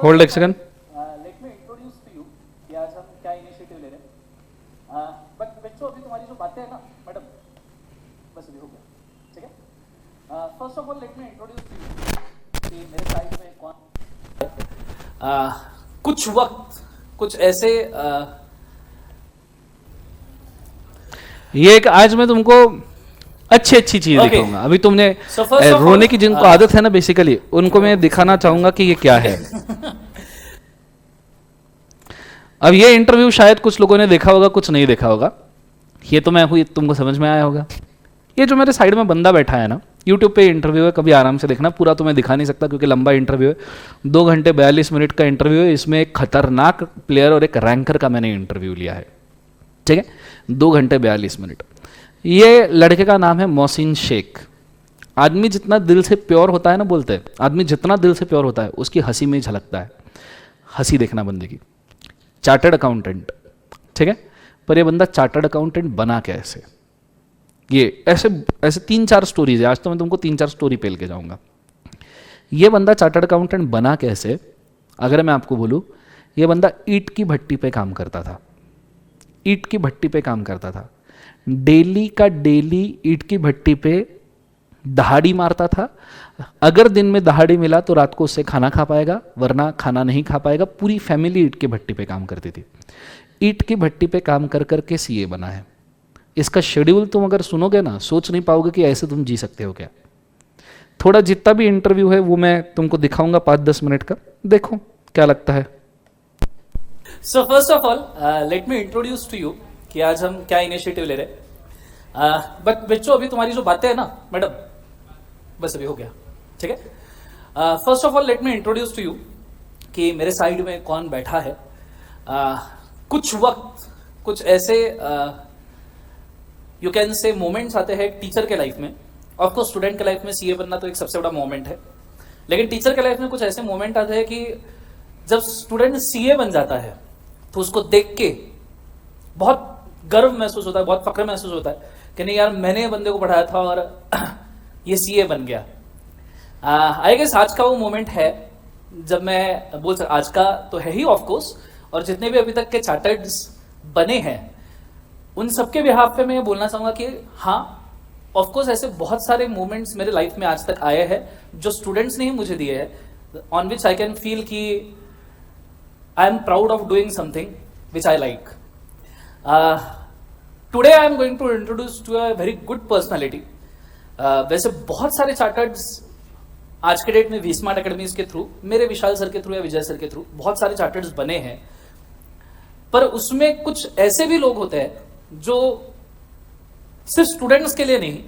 होल्ड एक second. Let me introduce to you कि आज हम क्या इनिशिएटिव ले रहे हैं। बट बच्चों, अभी तुम्हारी जो बातें हैं ना मैडम, बस अभी हो गया, ठीक है? First of all let me introduce to you कि मेरे साइड में कौन कुछ वक्त कुछ ऐसे ये एक आज मैं तुमको अच्छी अच्छी चीज दिखाऊंगा। अभी तुमने रोने की जिनको आदत है ना बेसिकली, उनको मैं दिखाना चाहूंगा कि ये क्या है। अब ये इंटरव्यू शायद कुछ लोगों ने देखा होगा, कुछ नहीं देखा होगा। ये तो मैं हुई, तुमको समझ में आया होगा। ये जो मेरे साइड में बंदा बैठा है ना, यूट्यूब पे इंटरव्यू है, कभी आराम से देखना। पूरा तो मैं दिखा नहीं सकता क्योंकि लंबा इंटरव्यू है, 2 घंटे 42 मिनट का इंटरव्यू है। इसमें एक खतरनाक प्लेयर और एक रैंकर का मैंने इंटरव्यू लिया है, ठीक है। 2 घंटे 42 मिनट। ये लड़के का नाम है मोहसिन शेख। आदमी जितना दिल से प्योर होता है ना, बोलते हैं आदमी जितना दिल से प्योर होता है उसकी हंसी में ही झलकता है। हंसी देखना बंदे की। चार्टर्ड अकाउंटेंट, ठीक है। पर ये बंदा चार्टर्ड अकाउंटेंट बना कैसे, ये ऐसे 3-4 स्टोरीज है। आज तो मैं तुमको 3-4 स्टोरी पेल के जाऊंगा। ये बंदा चार्टर्ड अकाउंटेंट बना कैसे, अगर मैं आपको बोलूं, ये बंदा ईंट की भट्टी पे काम करता था। ईंट की भट्टी पे काम करता था, डेली का डेली ईंट की भट्टी पे दहाड़ी मारता था। अगर दिन में दहाड़ी मिला तो रात को उससे खाना खा पाएगा, वरना खाना नहीं खा पाएगा। पूरी फैमिली ईंट की भट्टी पे काम करती थी। ईंट की भट्टी पे काम कर करके सीए बना है। इसका शेड्यूल तुम अगर सुनोगे ना, सोच नहीं पाओगे कि ऐसे तुम जी सकते हो क्या। थोड़ा जितना भी इंटरव्यू है वो मैं तुमको दिखाऊंगा 5-10 मिनट का, देखो क्या लगता है। So first of all let me introduce to you कि आज हम क्या इनिशिएटिव ले रहे हैं। बट बच्चों, अभी तुम्हारी जो बातें हैं ना मैडम, बस अभी हो गया, ठीक है। First of all let me introduce to you कि मेरे साइड में कौन बैठा है। कुछ वक्त, कुछ ऐसे यू कैन से मोमेंट्स आते हैं टीचर के लाइफ में। ऑफकोर्स स्टूडेंट के लाइफ में सीए बनना तो एक सबसे बड़ा मोमेंट है, लेकिन टीचर के लाइफ में कुछ ऐसे मोमेंट आते हैं कि जब स्टूडेंट सीए बन जाता है तो उसको देख के बहुत गर्व महसूस होता है, बहुत फक्र महसूस होता है कि नहीं यार, मैंने बंदे को पढ़ाया था और ये सीए बन गया। आई गेस आज का वो मोमेंट है जब मैं बोल सकता, आज का तो है ही ऑफकोर्स, और जितने भी अभी तक के चार्टर्ड्स बने हैं उन सबके बिहाफ पे मैं ये बोलना चाहूंगा कि हाँ, ऑफकोर्स ऐसे बहुत सारे मोमेंट्स मेरे लाइफ में आज तक आए हैं जो स्टूडेंट्स ने ही मुझे दिए हैं, on which I can feel कि I am proud of doing something which I like. Today I am going to introduce to a very good personality. वैसे बहुत सारे चार्टर्ड्स आज के डेट में वी स्मार्ट अकेडमीज के थ्रू, मेरे Vishal sir के थ्रू या विजय सर के थ्रू बहुत सारे चार्टर्ड्स बने हैं, पर उसमें कुछ ऐसे भी लोग होते हैं जो सिर्फ स्टूडेंट्स के लिए नहीं,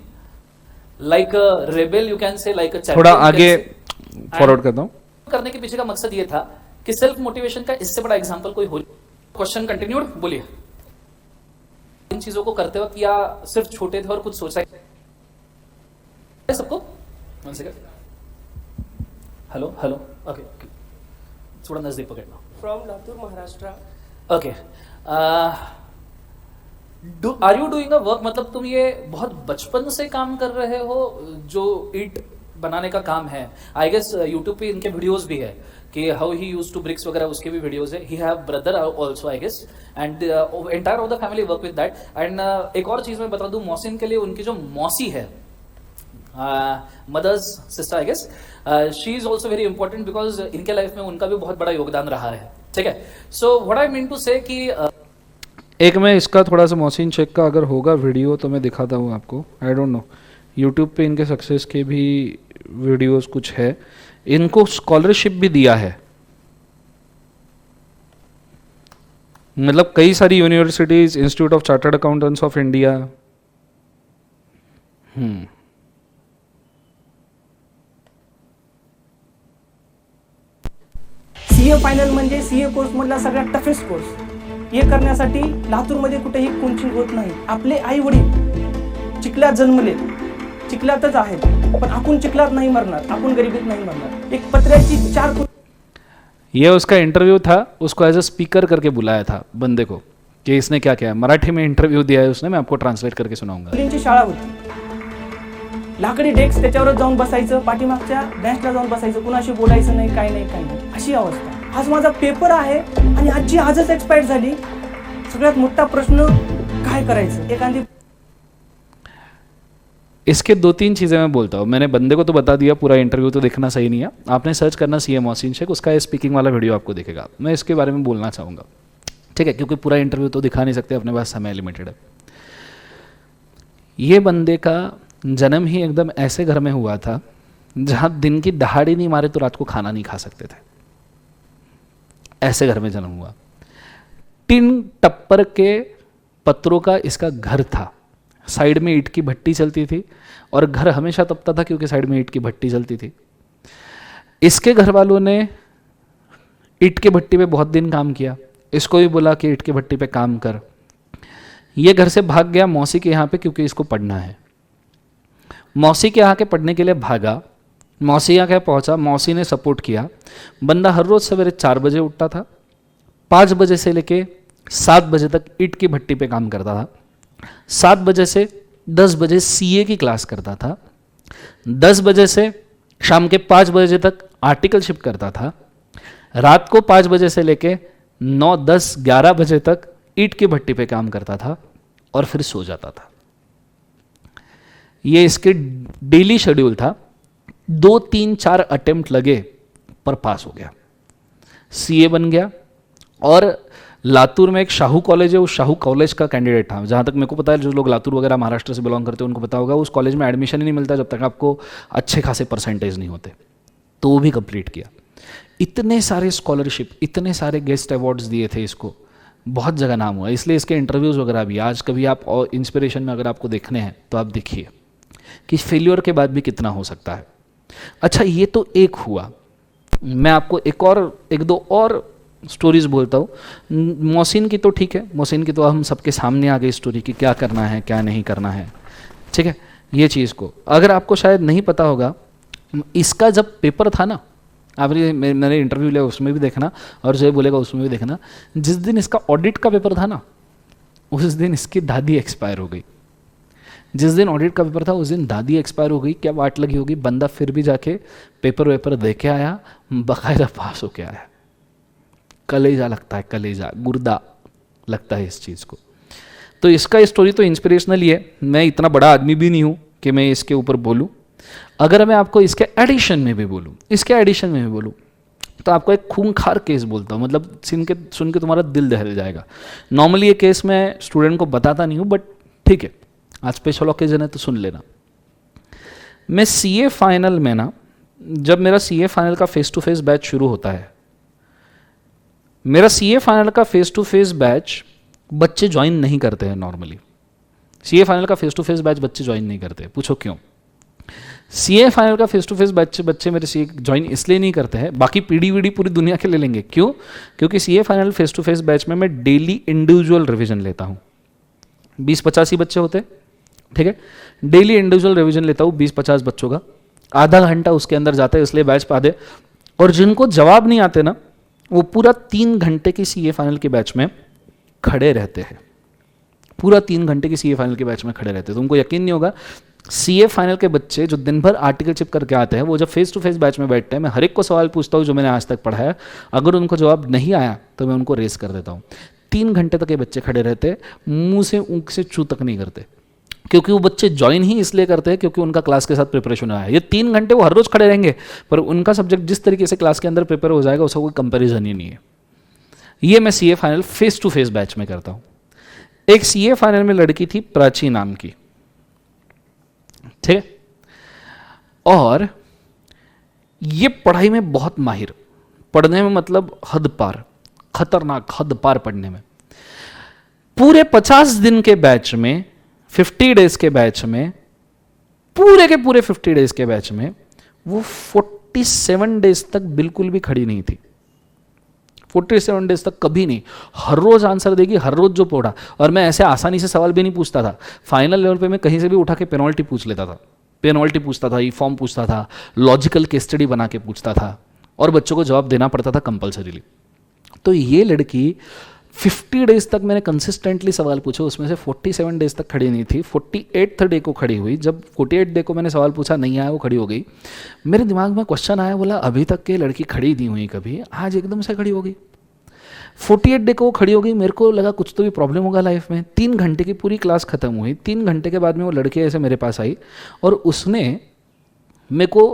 like rebel you can say, like थोड़ा आगे फॉरवर्ड करता हूं। करने के पीछे का मकसद ये था कि सेल्फ मोटिवेशन का इससे बड़ा एग्जांपल कोई हो। क्वेश्चन कंटिन्यूड, बोलिए। इन चीजों को करते वक्त या सिर्फ छोटे थे और कुछ सोचा है सबको? One second, hello hello, okay, थोड़ा नजदीक पकड़ना। From Latur, Maharashtra. Okay, are you doing a work, मतलब तुम ये बहुत बचपन से काम कर रहे हो जो ईंट बनाने का काम है। आई गेस यूट्यूब पे इनके वीडियोस भी है कि how he use to bricks वगैरह, उसके भी वीडियोस है। He have brother also I guess, and entire of the family work with that. And एक और चीज मैं बता दूं, मोहसिन के लिए उनकी जो मौसी है, mother's sister I guess, she is also very important because इनके लाइफ में उनका भी बहुत बड़ा योगदान रहा है, ठीक है। So what I mean to say कि एक मैं इसका थोड़ा सा मोहसिन शेख का अगर होगा वीडियो तो मैं दिखाता हूँ आपको। आई डोंट नो, यूट्यूब पे इनके सक्सेस के भी वीडियोस कुछ है। इनको स्कॉलरशिप भी दिया है, मतलब कई सारी universities, institute of chartered accountants of India. CA final म्हणजे सीए कोर्स मधला सगळ्यात टफेस्ट कोर्स। हे करण्यासाठी लातूरमध्ये कुठेही कोचिंग होत नाही। आपले आई वडील चिखल्यात जन्मले, चिखल्यातच आहेत, पण आपण चिखल्यात नाही मरणार, आपण गरिबीत नाही मरणार। एक पत्र्याची 4 ये उसका इंटरव्यू था, उसको एज अ स्पीकर करके बुलाया था बंदे को कि इसने क्या किया। मराठी में इंटरव्यू दिया है उसने, मैं आपको ट्रांसलेट करके सुनाऊंगा। मुलींची शाळा होती, लाकडी डेस्क, त्याच्यावरच जाऊन बसायचं, पाठीमागच्या बेंचला जाऊन बसायचं, कुणाशी बोलायचं नाही, काय नाही अशी अवस्था। आज माझा पेपर आहे आणि आजची आजच एक्सपायर झाली। सगळ्यात मोठा प्रश्न काय करायचं। एखादी इसके 2-3 चीज़ें मैं बोलता हूँ। मैंने बंदे को तो बता दिया, पूरा इंटरव्यू तो देखना सही नहीं है, आपने सर्च करना सीए मोहसिन शेख, उसका स्पीकिंग वाला वीडियो आपको दिखेगा। मैं इसके बारे में बोलना चाहूँगा, ठीक है, क्योंकि पूरा इंटरव्यू तो दिखा नहीं सकते, अपने पास समय लिमिटेड है। ये बंदे का जन्म ही एकदम ऐसे घर में हुआ था जहाँ दिन की दहाड़ी नहीं मारे तो रात को खाना नहीं खा सकते थे। ऐसे घर में जन्म हुआ। टिन टप्पर के पत्रों का इसका घर था, साइड में ईंट की भट्टी चलती थी और घर हमेशा तपता था क्योंकि साइड में ईंट की भट्टी चलती थी। इसके घर वालों ने ईंट की भट्टी पे बहुत दिन काम किया, इसको भी बोला कि ईंट की भट्टी पे काम कर। ये घर से भाग गया मौसी के यहाँ पे क्योंकि इसको पढ़ना है। मौसी के यहाँ के पढ़ने के लिए भागा, मौसी यहाँ के पहुँचा, मौसी ने सपोर्ट किया। बंदा हर रोज़ सवेरे 4 बजे उठता था, 5 बजे से लेके 7 बजे तक ईंट की भट्टी पे काम करता था, 7 बजे से 10 बजे सीए की क्लास करता था, 10 बजे से शाम के 5 बजे तक आर्टिकलशिप करता था, रात को 5 बजे से लेके 9, 10, 11 बजे तक ईंट की भट्टी पे काम करता था और फिर सो जाता था। ये इसके डेली शेड्यूल था। 2, 3, 4 अटेम्प्ट लगे पर पास हो गया, सीए बन गया। और लातूर में एक शाहू कॉलेज है, उस शाहू कॉलेज का कैंडिडेट था। जहाँ तक मेरे को पता है, जो लोग लातूर वगैरह महाराष्ट्र से बिलोंग करते हैं उनको पता होगा, उस कॉलेज में एडमिशन ही नहीं मिलता जब तक आपको अच्छे खासे परसेंटेज नहीं होते। तो वो भी कंप्लीट किया। इतने सारे स्कॉलरशिप, इतने सारे गेस्ट अवार्ड्स दिए थे इसको, बहुत जगह नाम हुआ। इसलिए इसके इंटरव्यूज़ वगैरह भी आज कभी आप और इंस्पिरेशन में अगर आपको देखने हैं तो आप देखिए कि फेल्योर के बाद भी कितना हो सकता है। अच्छा, ये तो एक हुआ। मैं आपको एक दो और स्टोरीज बोलता हूँ। मोहसिन की तो ठीक है, मोहसिन की तो हम सबके सामने आ गई स्टोरी कि क्या करना है क्या नहीं करना है, ठीक है। ये चीज़ को अगर आपको शायद नहीं पता होगा, इसका जब पेपर था ना, आपने मैंने इंटरव्यू लिया उसमें भी देखना और जो बोलेगा उसमें भी देखना, जिस दिन इसका ऑडिट का पेपर था ना, उस दिन इसकी दादी एक्सपायर हो गई। जिस दिन ऑडिट का पेपर था उस दिन दादी एक्सपायर हो गई। क्या वाट लगी होगी, बंदा फिर भी जाके पेपर वेपर दे के आया, बाकायदा पास होके आया। कलेजा लगता है, कलेजा गुर्दा लगता है इस चीज़ को। तो इसका स्टोरी तो इंस्पिरेशनल ही है। मैं इतना बड़ा आदमी भी नहीं हूँ कि मैं इसके ऊपर बोलूँ। अगर मैं आपको इसके एडिशन में भी बोलूँ तो आपको एक खूंखार केस बोलता हूँ, मतलब सुन के तुम्हारा दिल दहल जाएगा। नॉर्मली ये केस मैं स्टूडेंट को बताता नहीं हूँ, बट ठीक है, आज स्पेशल ओकेजन है तो सुन लेना। मैं सीए फाइनल में ना, जब मेरा सीए फाइनल का फेस टू फेस बैच शुरू होता है, मेरा सीए फाइनल का फेस टू फेस बैच बच्चे ज्वाइन नहीं करते हैं। नॉर्मली सीए फाइनल का फेस टू फेस बैच बच्चे ज्वाइन नहीं करते। पूछो क्यों? सीए फाइनल का फेस टू फेस बैच बच्चे मेरे सीए ज्वाइन इसलिए नहीं करते हैं, बाकी पीडी वीडी पूरी दुनिया के ले लेंगे। क्यों? क्योंकि CA final face to face batch में मैं डेली इंडिविजुअल रिवीजन लेता हूँ। 20-50 ही बच्चे होते हैं, ठीक है। डेली इंडिविजुअल रिवीजन लेता हूँ 20-50 बच्चों का, आधा घंटा उसके अंदर जाता है, इसलिए बैच पा दे। और जिनको जवाब नहीं आते ना, वो पूरा 3 घंटे की सीए फाइनल के बैच में खड़े रहते हैं। पूरा 3 घंटे की सीए फाइनल के बैच में खड़े रहते हैं। तुमको यकीन नहीं होगा, सीए फाइनल के बच्चे जो दिन भर आर्टिकलशिप करके आते हैं, वो जब फेस टू फेस बैच में बैठते हैं, मैं हर एक को सवाल पूछता हूँ जो मैंने आज तक पढ़ा है। अगर उनको जवाब नहीं आया तो मैं उनको रेस कर देता हूँ। 3 घंटे तक ये बच्चे खड़े रहते, मुंह से ऊँख से चू तक नहीं करते, क्योंकि वो बच्चे ज्वाइन ही इसलिए करते हैं क्योंकि उनका क्लास के साथ प्रिपरेशन आया है। ये 3 घंटे वो हर रोज खड़े रहेंगे, पर उनका सब्जेक्ट जिस तरीके से क्लास के अंदर प्रिपेयर हो जाएगा उसका कोई कंपैरिजन ही नहीं है। ये मैं CA final face to face batch में करता हूँ। एक सीए फाइनल में लड़की थी प्राची नाम की, ठीक है, और ये पढ़ाई में बहुत माहिर, पढ़ने में मतलब हद पार, खतरनाक हद पार पढ़ने में। पूरे 50 दिन के बैच में, 50 डेज के बैच में, पूरे के पूरे 50 डेज के बैच में वो 47 डेज तक बिल्कुल भी खड़ी नहीं थी। 47 डेज तक कभी नहीं। हर रोज आंसर देगी, हर रोज जो पढ़ा। और मैं ऐसे आसानी से सवाल भी नहीं पूछता था। फाइनल लेवल पे मैं कहीं से भी उठा के पेनल्टी पूछ लेता था, पेनल्टी पूछता था, ई फॉर्म पूछता था, लॉजिकल केस स्टडी बना के पूछता था, और बच्चों को जवाब देना पड़ता था कंपल्सरीली। तो ये लड़की 50 डेज तक मैंने कंसिस्टेंटली सवाल पूछे, उसमें से 47 डेज तक खड़ी नहीं थी। 48th डे को खड़ी हुई। जब 48 डे को मैंने सवाल पूछा, नहीं आया, वो खड़ी हो गई। मेरे दिमाग में क्वेश्चन आया, बोला अभी तक के लड़की खड़ी नहीं हुई कभी, आज एकदम से खड़ी हो गई। 48 डे को वो खड़ी हो गई। मेरे को लगा कुछ तो भी प्रॉब्लम होगा लाइफ में। 3 घंटे की पूरी क्लास खत्म हुई। 3 घंटे के बाद में वो लड़की ऐसे मेरे पास आई और उसने मेरे को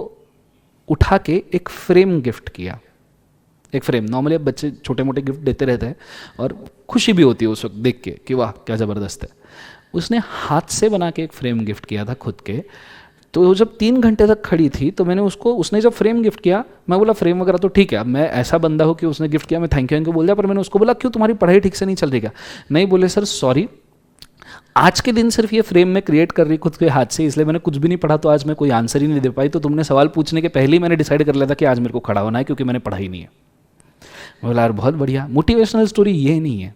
उठा के एक फ्रेम गिफ्ट किया। एक फ्रेम, नॉर्मली अब बच्चे छोटे मोटे गिफ्ट देते रहते हैं और खुशी भी होती है उस वक्त देख के कि वाह क्या ज़बरदस्त है। उसने हाथ से बना के एक फ्रेम गिफ्ट किया था खुद के। तो वो जब 3 घंटे तक खड़ी थी तो मैंने उसको, उसने जब फ्रेम गिफ्ट किया, मैं बोला फ्रेम वगैरह तो ठीक है, अब मैं ऐसा बंदा हूँ कि उसने गिफ्ट किया मैं थैंक यू बोल दिया, पर मैंने उसको बोला क्यों तुम्हारी पढ़ाई ठीक से नहीं चल रही क्या? नहीं, बोले सर सॉरी, आज के दिन सिर्फ ये फ्रेम में क्रिएट कर रही खुद के हाथ से, इसलिए मैंने कुछ भी नहीं पढ़ा, तो आज मैं कोई आंसर ही नहीं दे पाई, तो तुमने सवाल पूछने के पहले ही मैंने डिसाइड कर लिया था कि आज मेरे को खड़ा होना है क्योंकि मैंने पढ़ा ही नहीं है। मैं बोला यार बहुत बढ़िया। मोटिवेशनल स्टोरी ये नहीं है।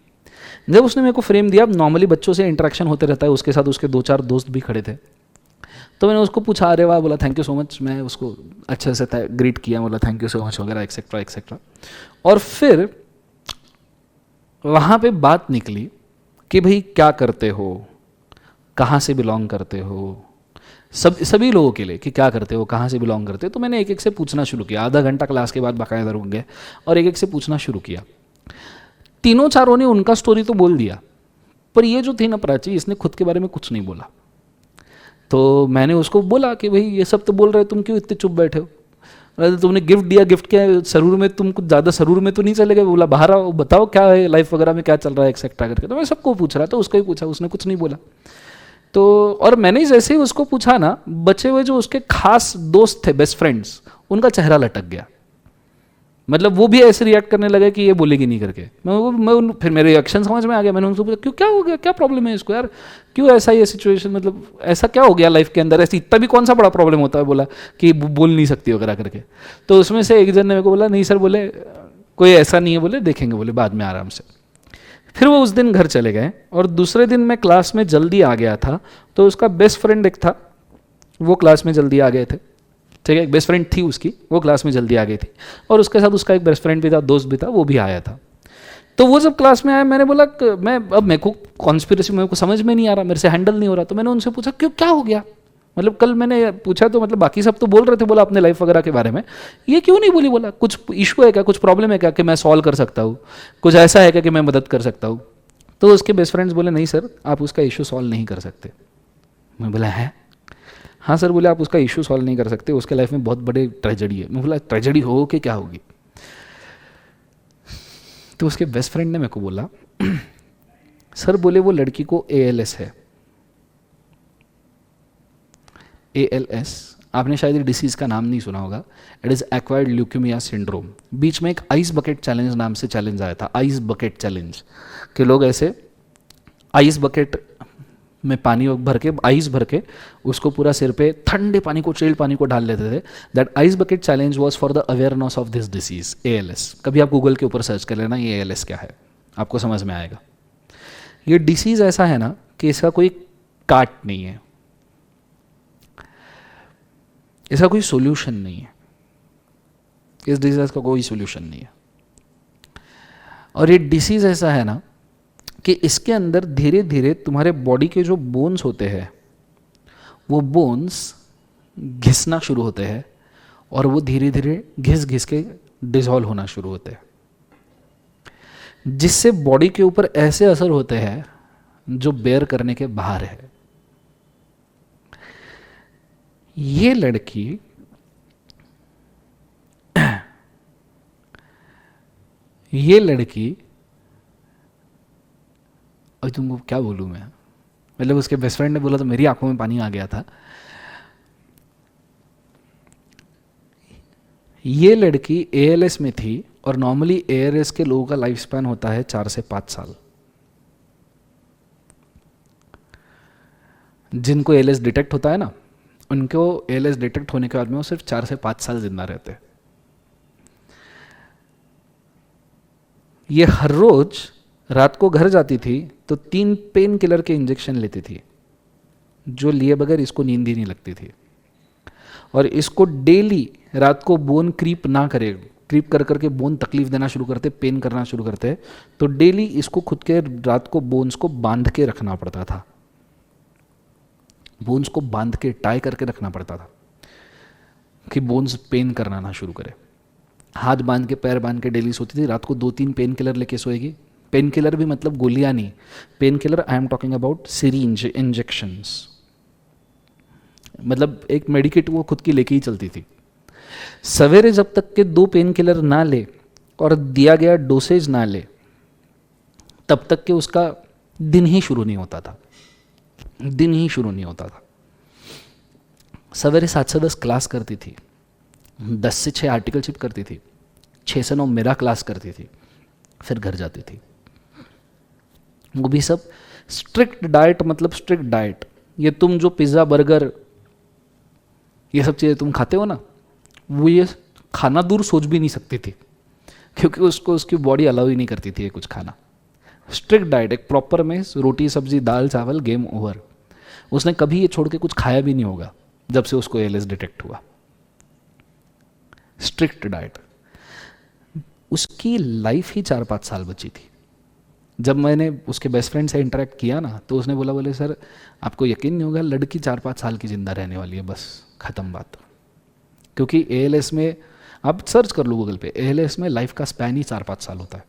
जब उसने मेरे को फ्रेम दिया, अब नॉर्मली बच्चों से इंटरेक्शन होते रहता है, उसके साथ उसके 2-4 दोस्त भी खड़े थे, तो मैंने उसको पूछा अरे वाह, बोला थैंक यू सो मच, मैं उसको अच्छे से ग्रीट किया, बोला थैंक यू सो मच वगैरह एक्सेट्रा एक्सेट्रा। और फिर वहाँ पे बात निकली कि भाई क्या करते हो, कहाँ से बिलोंग करते हो, सभी लोगों के लिए कि क्या करते हो, कहाँ से बिलोंग करते हो। तो मैंने एक एक से पूछना शुरू किया, आधा घंटा क्लास के बाद बाकायदा रुक गए और एक एक से पूछना शुरू किया। तीनों चारों ने उनका स्टोरी तो बोल दिया, पर ये जो थी ना प्राची, इसने खुद के बारे में कुछ नहीं बोला। तो मैंने उसको बोला कि भाई ये सब तो बोल रहे हो, तुम क्यों इतने चुप बैठे हो? अरे तुमने गिफ्ट दिया, गिफ्ट क्या सरूर में, तुम कुछ ज़्यादा सरूर में तो नहीं चले गए? बोला बाहर आओ, बताओ क्या है लाइफ वगैरह में, क्या चल रहा है एक्सेट्रा करके। तो मैं सबको पूछ रहा था, उसको ही पूछा, उसने कुछ नहीं बोला। तो और मैंने जैसे ही उसको पूछा ना, बचे हुए जो उसके खास दोस्त थे, बेस्ट फ्रेंड्स, उनका चेहरा लटक गया। मतलब वो भी ऐसे रिएक्ट करने लगे कि ये बोलेगी नहीं करके। फिर मेरे रिएक्शन समझ में आ गया। मैंने उनसे पूछा क्यों, क्या हो गया, क्या प्रॉब्लम है इसको यार, क्यों ऐसा ये सिचुएशन, मतलब ऐसा क्या हो गया लाइफ के अंदर, ऐसी इतना भी कौन सा बड़ा प्रॉब्लम होता है? बोला कि बोल नहीं सकती वगैरह करके। तो उसमें से एक जन ने मेरे को बोला नहीं सर, बोले कोई ऐसा नहीं है, बोले देखेंगे, बोले बाद में आराम से। फिर वो उस दिन घर चले गए और दूसरे दिन मैं क्लास में जल्दी आ गया था, तो उसका बेस्ट फ्रेंड एक था, वो क्लास में जल्दी आ गए थे। ठीक है, एक बेस्ट फ्रेंड थी उसकी, वो क्लास में जल्दी आ गई थी, और उसके साथ उसका एक बेस्ट फ्रेंड भी था, दोस्त भी था, वो भी आया था। तो वो जब क्लास में आया, मैंने बोला मेरे को कॉन्स्पिरेसी मेरे को समझ में नहीं आ रहा, मेरे से हैंडल नहीं हो रहा। तो मैंने उनसे पूछा क्यों, क्या हो गया? मतलब कल मैंने पूछा तो मतलब बाकी सब तो बोल रहे थे, बोला अपने लाइफ वगैरह के बारे में, ये क्यों नहीं बोली? बोला कुछ इशू है क्या, कुछ प्रॉब्लम है क्या कि मैं सॉल्व कर सकता हूँ, कुछ ऐसा है क्या कि मैं मदद कर सकता हूँ? तो उसके बेस्ट फ्रेंड्स बोले नहीं सर, आप उसका इशू सॉल्व नहीं कर सकते। मैं बोला है? हाँ सर, बोले आप उसका इशू सॉल्व नहीं कर सकते, उसके लाइफ में बहुत बड़ी ट्रेजेडी है। मैं बोला ट्रेजेडी हो कि क्या होगी? तो उसके बेस्ट फ्रेंड ने मेरे को बोला सर, बोले वो लड़की को ALS है। ALS आपने शायद डिसीज का नाम नहीं सुना होगा, it is acquired leukemia syndrome. बीच में एक आइस बकेट चैलेंज नाम से चैलेंज आया था, आइस बकेट चैलेंज, कि लोग ऐसे आइस बकेट में पानी भर के, आइस भर के उसको पूरा सिर पे ठंडे पानी को, चिल्ड पानी को डाल लेते थे। That ice bucket challenge was for the awareness of this disease ALS। कभी आप गूगल के ऊपर सर्च कर लेना ये ALS क्या है, आपको समझ में आएगा। ये डिसीज ऐसा है ना कि इसका कोई काट नहीं है, इसका कोई सोल्यूशन नहीं है, इस डिजीज का कोई सोल्यूशन नहीं है। और ये डिसीज ऐसा है ना कि इसके अंदर धीरे धीरे तुम्हारे बॉडी के जो बोन्स होते हैं, वो बोन्स घिसना शुरू होते हैं, और वो धीरे धीरे घिस घिस के डिसॉल्व होना शुरू होते हैं, जिससे बॉडी के ऊपर ऐसे असर होते हैं जो बेयर करने के बाहर है। ये लड़की अभी तुमको क्या बोलूँ मैं, मतलब उसके बेस्ट फ्रेंड ने बोला तो मेरी आंखों में पानी आ गया था। ये लड़की ALS में थी, और नॉर्मली ALS के लोगों का लाइफ स्पैन होता है 4 से 5 साल। जिनको ALS डिटेक्ट होता है ना, उनको ALS डिटेक्ट होने के बाद में वो सिर्फ 4 से 5 साल जिंदा रहते हैं। ये हर रोज रात को घर जाती थी तो 3 पेन किलर के इंजेक्शन लेती थी, जो लिए बगैर इसको नींद ही नहीं लगती थी। और इसको डेली रात को बोन क्रीप ना करे, क्रीप कर करके बोन तकलीफ देना शुरू करते, पेन करना शुरू करते, तो डेली इसको खुद के रात को बोन्स को बांध के रखना पड़ता था, बोन्स को बांध के टाई करके रखना पड़ता था कि बोन्स पेन करना ना शुरू करे। हाथ बांध के, पैर बांध के डेली सोती थी। रात को 2-3 पेन किलर लेके सोएगी। पेन किलर भी मतलब गोलियां नहीं, pain killer I am talking about syringe injections, मतलब एक मेडिकेट वो खुद की लेके ही चलती थी। सवेरे जब तक के 2 पेन किलर ना ले और दिया गया डोसेज ना ले, तब तक के उसका दिन ही शुरू नहीं होता था, दिन ही शुरू नहीं होता था। सवेरे 7 से 10 क्लास करती थी, 10 से 6 आर्टिकलशिप करती थी, 6 से 9 मेरा क्लास करती थी, फिर घर जाती थी। वो भी सब स्ट्रिक्ट डाइट, मतलब स्ट्रिक्ट डाइट। ये तुम जो पिज़्ज़ा बर्गर ये सब चीज़ें तुम खाते हो ना, वो ये खाना दूर सोच भी नहीं सकती थी, क्योंकि उसको उसकी बॉडी अलाउ ही नहीं करती थी ये कुछ खाना। स्ट्रिक्ट डाइट, एक प्रॉपर में रोटी सब्जी दाल चावल, गेम ओवर। उसने कभी ये छोड़ के कुछ खाया भी नहीं होगा जब से उसको ALS डिटेक्ट हुआ। Strict diet. उसकी लाइफ ही 4-5 साल बची थी। जब मैंने उसके बेस्ट फ्रेंड से इंटरेक्ट किया ना, तो उसने बोले सर आपको यकीन नहीं होगा, लड़की 4-5 साल की जिंदा रहने वाली है, बस ख़त्म बात। क्योंकि ALS में आप सर्च कर लो गूगल पे, ALS में लाइफ का स्पैन ही 4-5 साल होता है।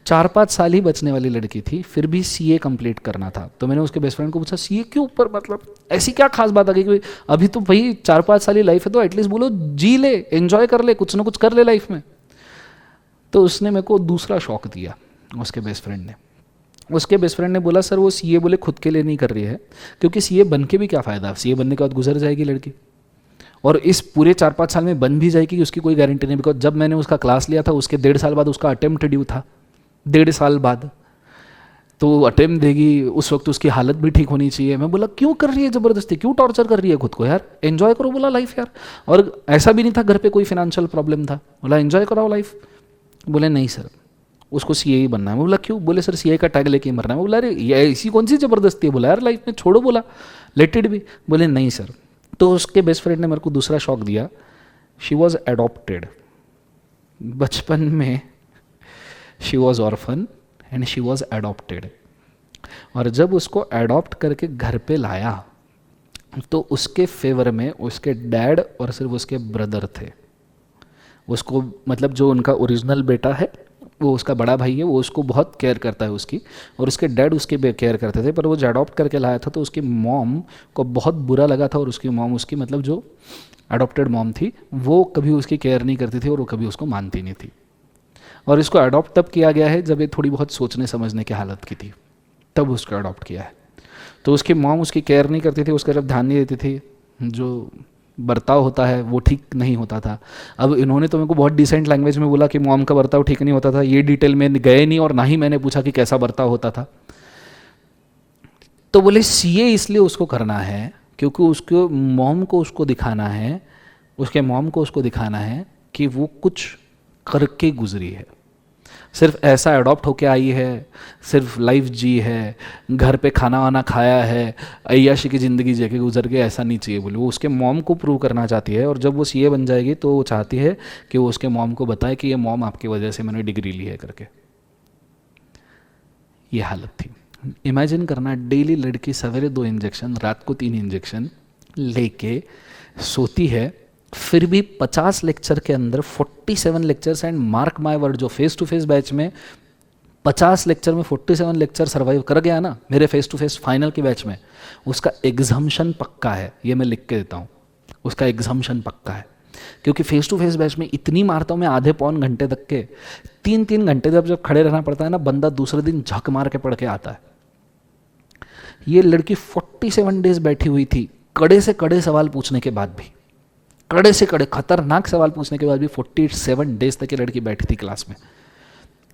4-5 साल ही बचने वाली लड़की थी, फिर भी CA कंप्लीट करना था। तो मैंने उसके बेस्ट फ्रेंड को पूछा CA क्यों ऊपर, मतलब ऐसी क्या खास बात आ गई कि अभी तो भाई 4-5 साल ही लाइफ है, तो एटलीस्ट बोलो जी ले, एंजॉय कर ले, कुछ ना कुछ कर ले लाइफ में। तो उसने मेरे को दूसरा शौक दिया, उसके बेस्ट फ्रेंड ने। उसके बेस्ट फ्रेंड ने बोला सर वो CA बोले खुद के लिए नहीं कर रही है, क्योंकि CA बन के भी क्या फ़ायदा, CA बनने के बाद गुजर जाएगी लड़की, और इस पूरे 4-5 साल में बन भी जाएगी, उसकी कोई गारंटी नहीं। बिकॉज जब मैंने उसका क्लास लिया था उसके 1.5 साल बाद उसका अटेम्प्ट ड्यू था, 1.5 साल बाद, तो अटेम्प्ट देगी, उस वक्त उसकी हालत भी ठीक होनी चाहिए। मैं बोला क्यों कर रही है ज़बरदस्ती, क्यों टॉर्चर कर रही है खुद को यार, एंजॉय करो बोला लाइफ यार। और ऐसा भी नहीं था घर पे कोई फाइनेंशियल प्रॉब्लम था, बोला एंजॉय कराओ लाइफ। बोले नहीं सर उसको CA ही बनना है। मैं बोला क्यों, बोले सर CA का टैग लेके मरना है। मैं बोला अरे ये ऐसी कौन सी ज़बरदस्ती है, बोला यार लाइफ में छोड़ो, बोला लेट इट भी। बोले नहीं सर। तो उसके बेस्ट फ्रेंड ने मेरे को दूसरा शौक दिया, शी वॉज एडॉप्टेड। बचपन में she was orphan and she was adopted. और जब उसको एडॉप्ट करके घर पे लाया तो उसके फेवर में उसके डैड और सिर्फ उसके ब्रदर थे। उसको मतलब जो उनका ओरिजिनल बेटा है, वो उसका बड़ा भाई है, वो उसको बहुत केयर करता है उसकी, और उसके डैड उसकी केयर करते थे। पर वो जो अडॉप्ट करके लाया था तो उसकी मॉम को बहुत बुरा लगा था, और उसकी मॉम, उसकी मतलब जो अडॉप्टेड मॉम थी, वो कभी उसकी केयर नहीं करती थी और वो कभी उसको मानती नहीं थी। और इसको अडॉप्ट तब किया गया है जब ये थोड़ी बहुत सोचने समझने की हालत की थी, तब उसको अडॉप्ट किया है। तो उसकी मॉम उसकी केयर नहीं करती थी, उसका जब ध्यान नहीं देती थी, जो बर्ताव होता है वो ठीक नहीं होता था। अब इन्होंने तो मेरे को बहुत डिसेंट लैंग्वेज में बोला कि मॉम का बर्ताव ठीक नहीं होता था, ये डिटेल में गए नहीं और ना ही मैंने पूछा कि कैसा बर्ताव होता था। तो बोले CA इसलिए उसको करना है क्योंकि उसको मॉम को उसको दिखाना है, उसके मॉम को उसको दिखाना है कि वो कुछ करके गुजरी है, सिर्फ ऐसा अडॉप्ट होके आई है, सिर्फ लाइफ जी है, घर पे खाना वाना खाया है, अय्याशी की ज़िंदगी जी के गुजर के, ऐसा नहीं चाहिए। बोले वो उसके मॉम को प्रूव करना चाहती है, और जब वो CA बन जाएगी तो वो चाहती है कि वो उसके मॉम को बताए कि ये मॉम आपकी वजह से मैंने डिग्री ली है करके। ये हालत थी। इमेजिन करना, डेली लड़की सवेरे 2 इंजेक्शन, रात को 3 इंजेक्शन लेके सोती है, फिर भी 50 लेक्चर के अंदर 47 lectures, and mark my word, जो फेस टू फेस बैच में 50 लेक्चर में 47 लेक्चर सर्वाइव कर गया ना मेरे फेस टू फेस फाइनल के बैच में, उसका एग्जाम्शन पक्का है। ये मैं लिख के देता हूँ, उसका एग्जाम्शन पक्का है। क्योंकि फेस टू फेस बैच में इतनी मारता हूँ मैं, आधे पौन घंटे तक के, 3-3 घंटे जब खड़े रहना पड़ता है ना, बंदा दूसरे दिन झक मार के पढ़ के आता है। ये लड़की 47 डेज बैठी हुई थी, कड़े से कड़े सवाल पूछने के बाद भी, कड़े से कड़े खतरनाक सवाल पूछने के बाद भी 47 डेज तक ये लड़की बैठी थी क्लास में,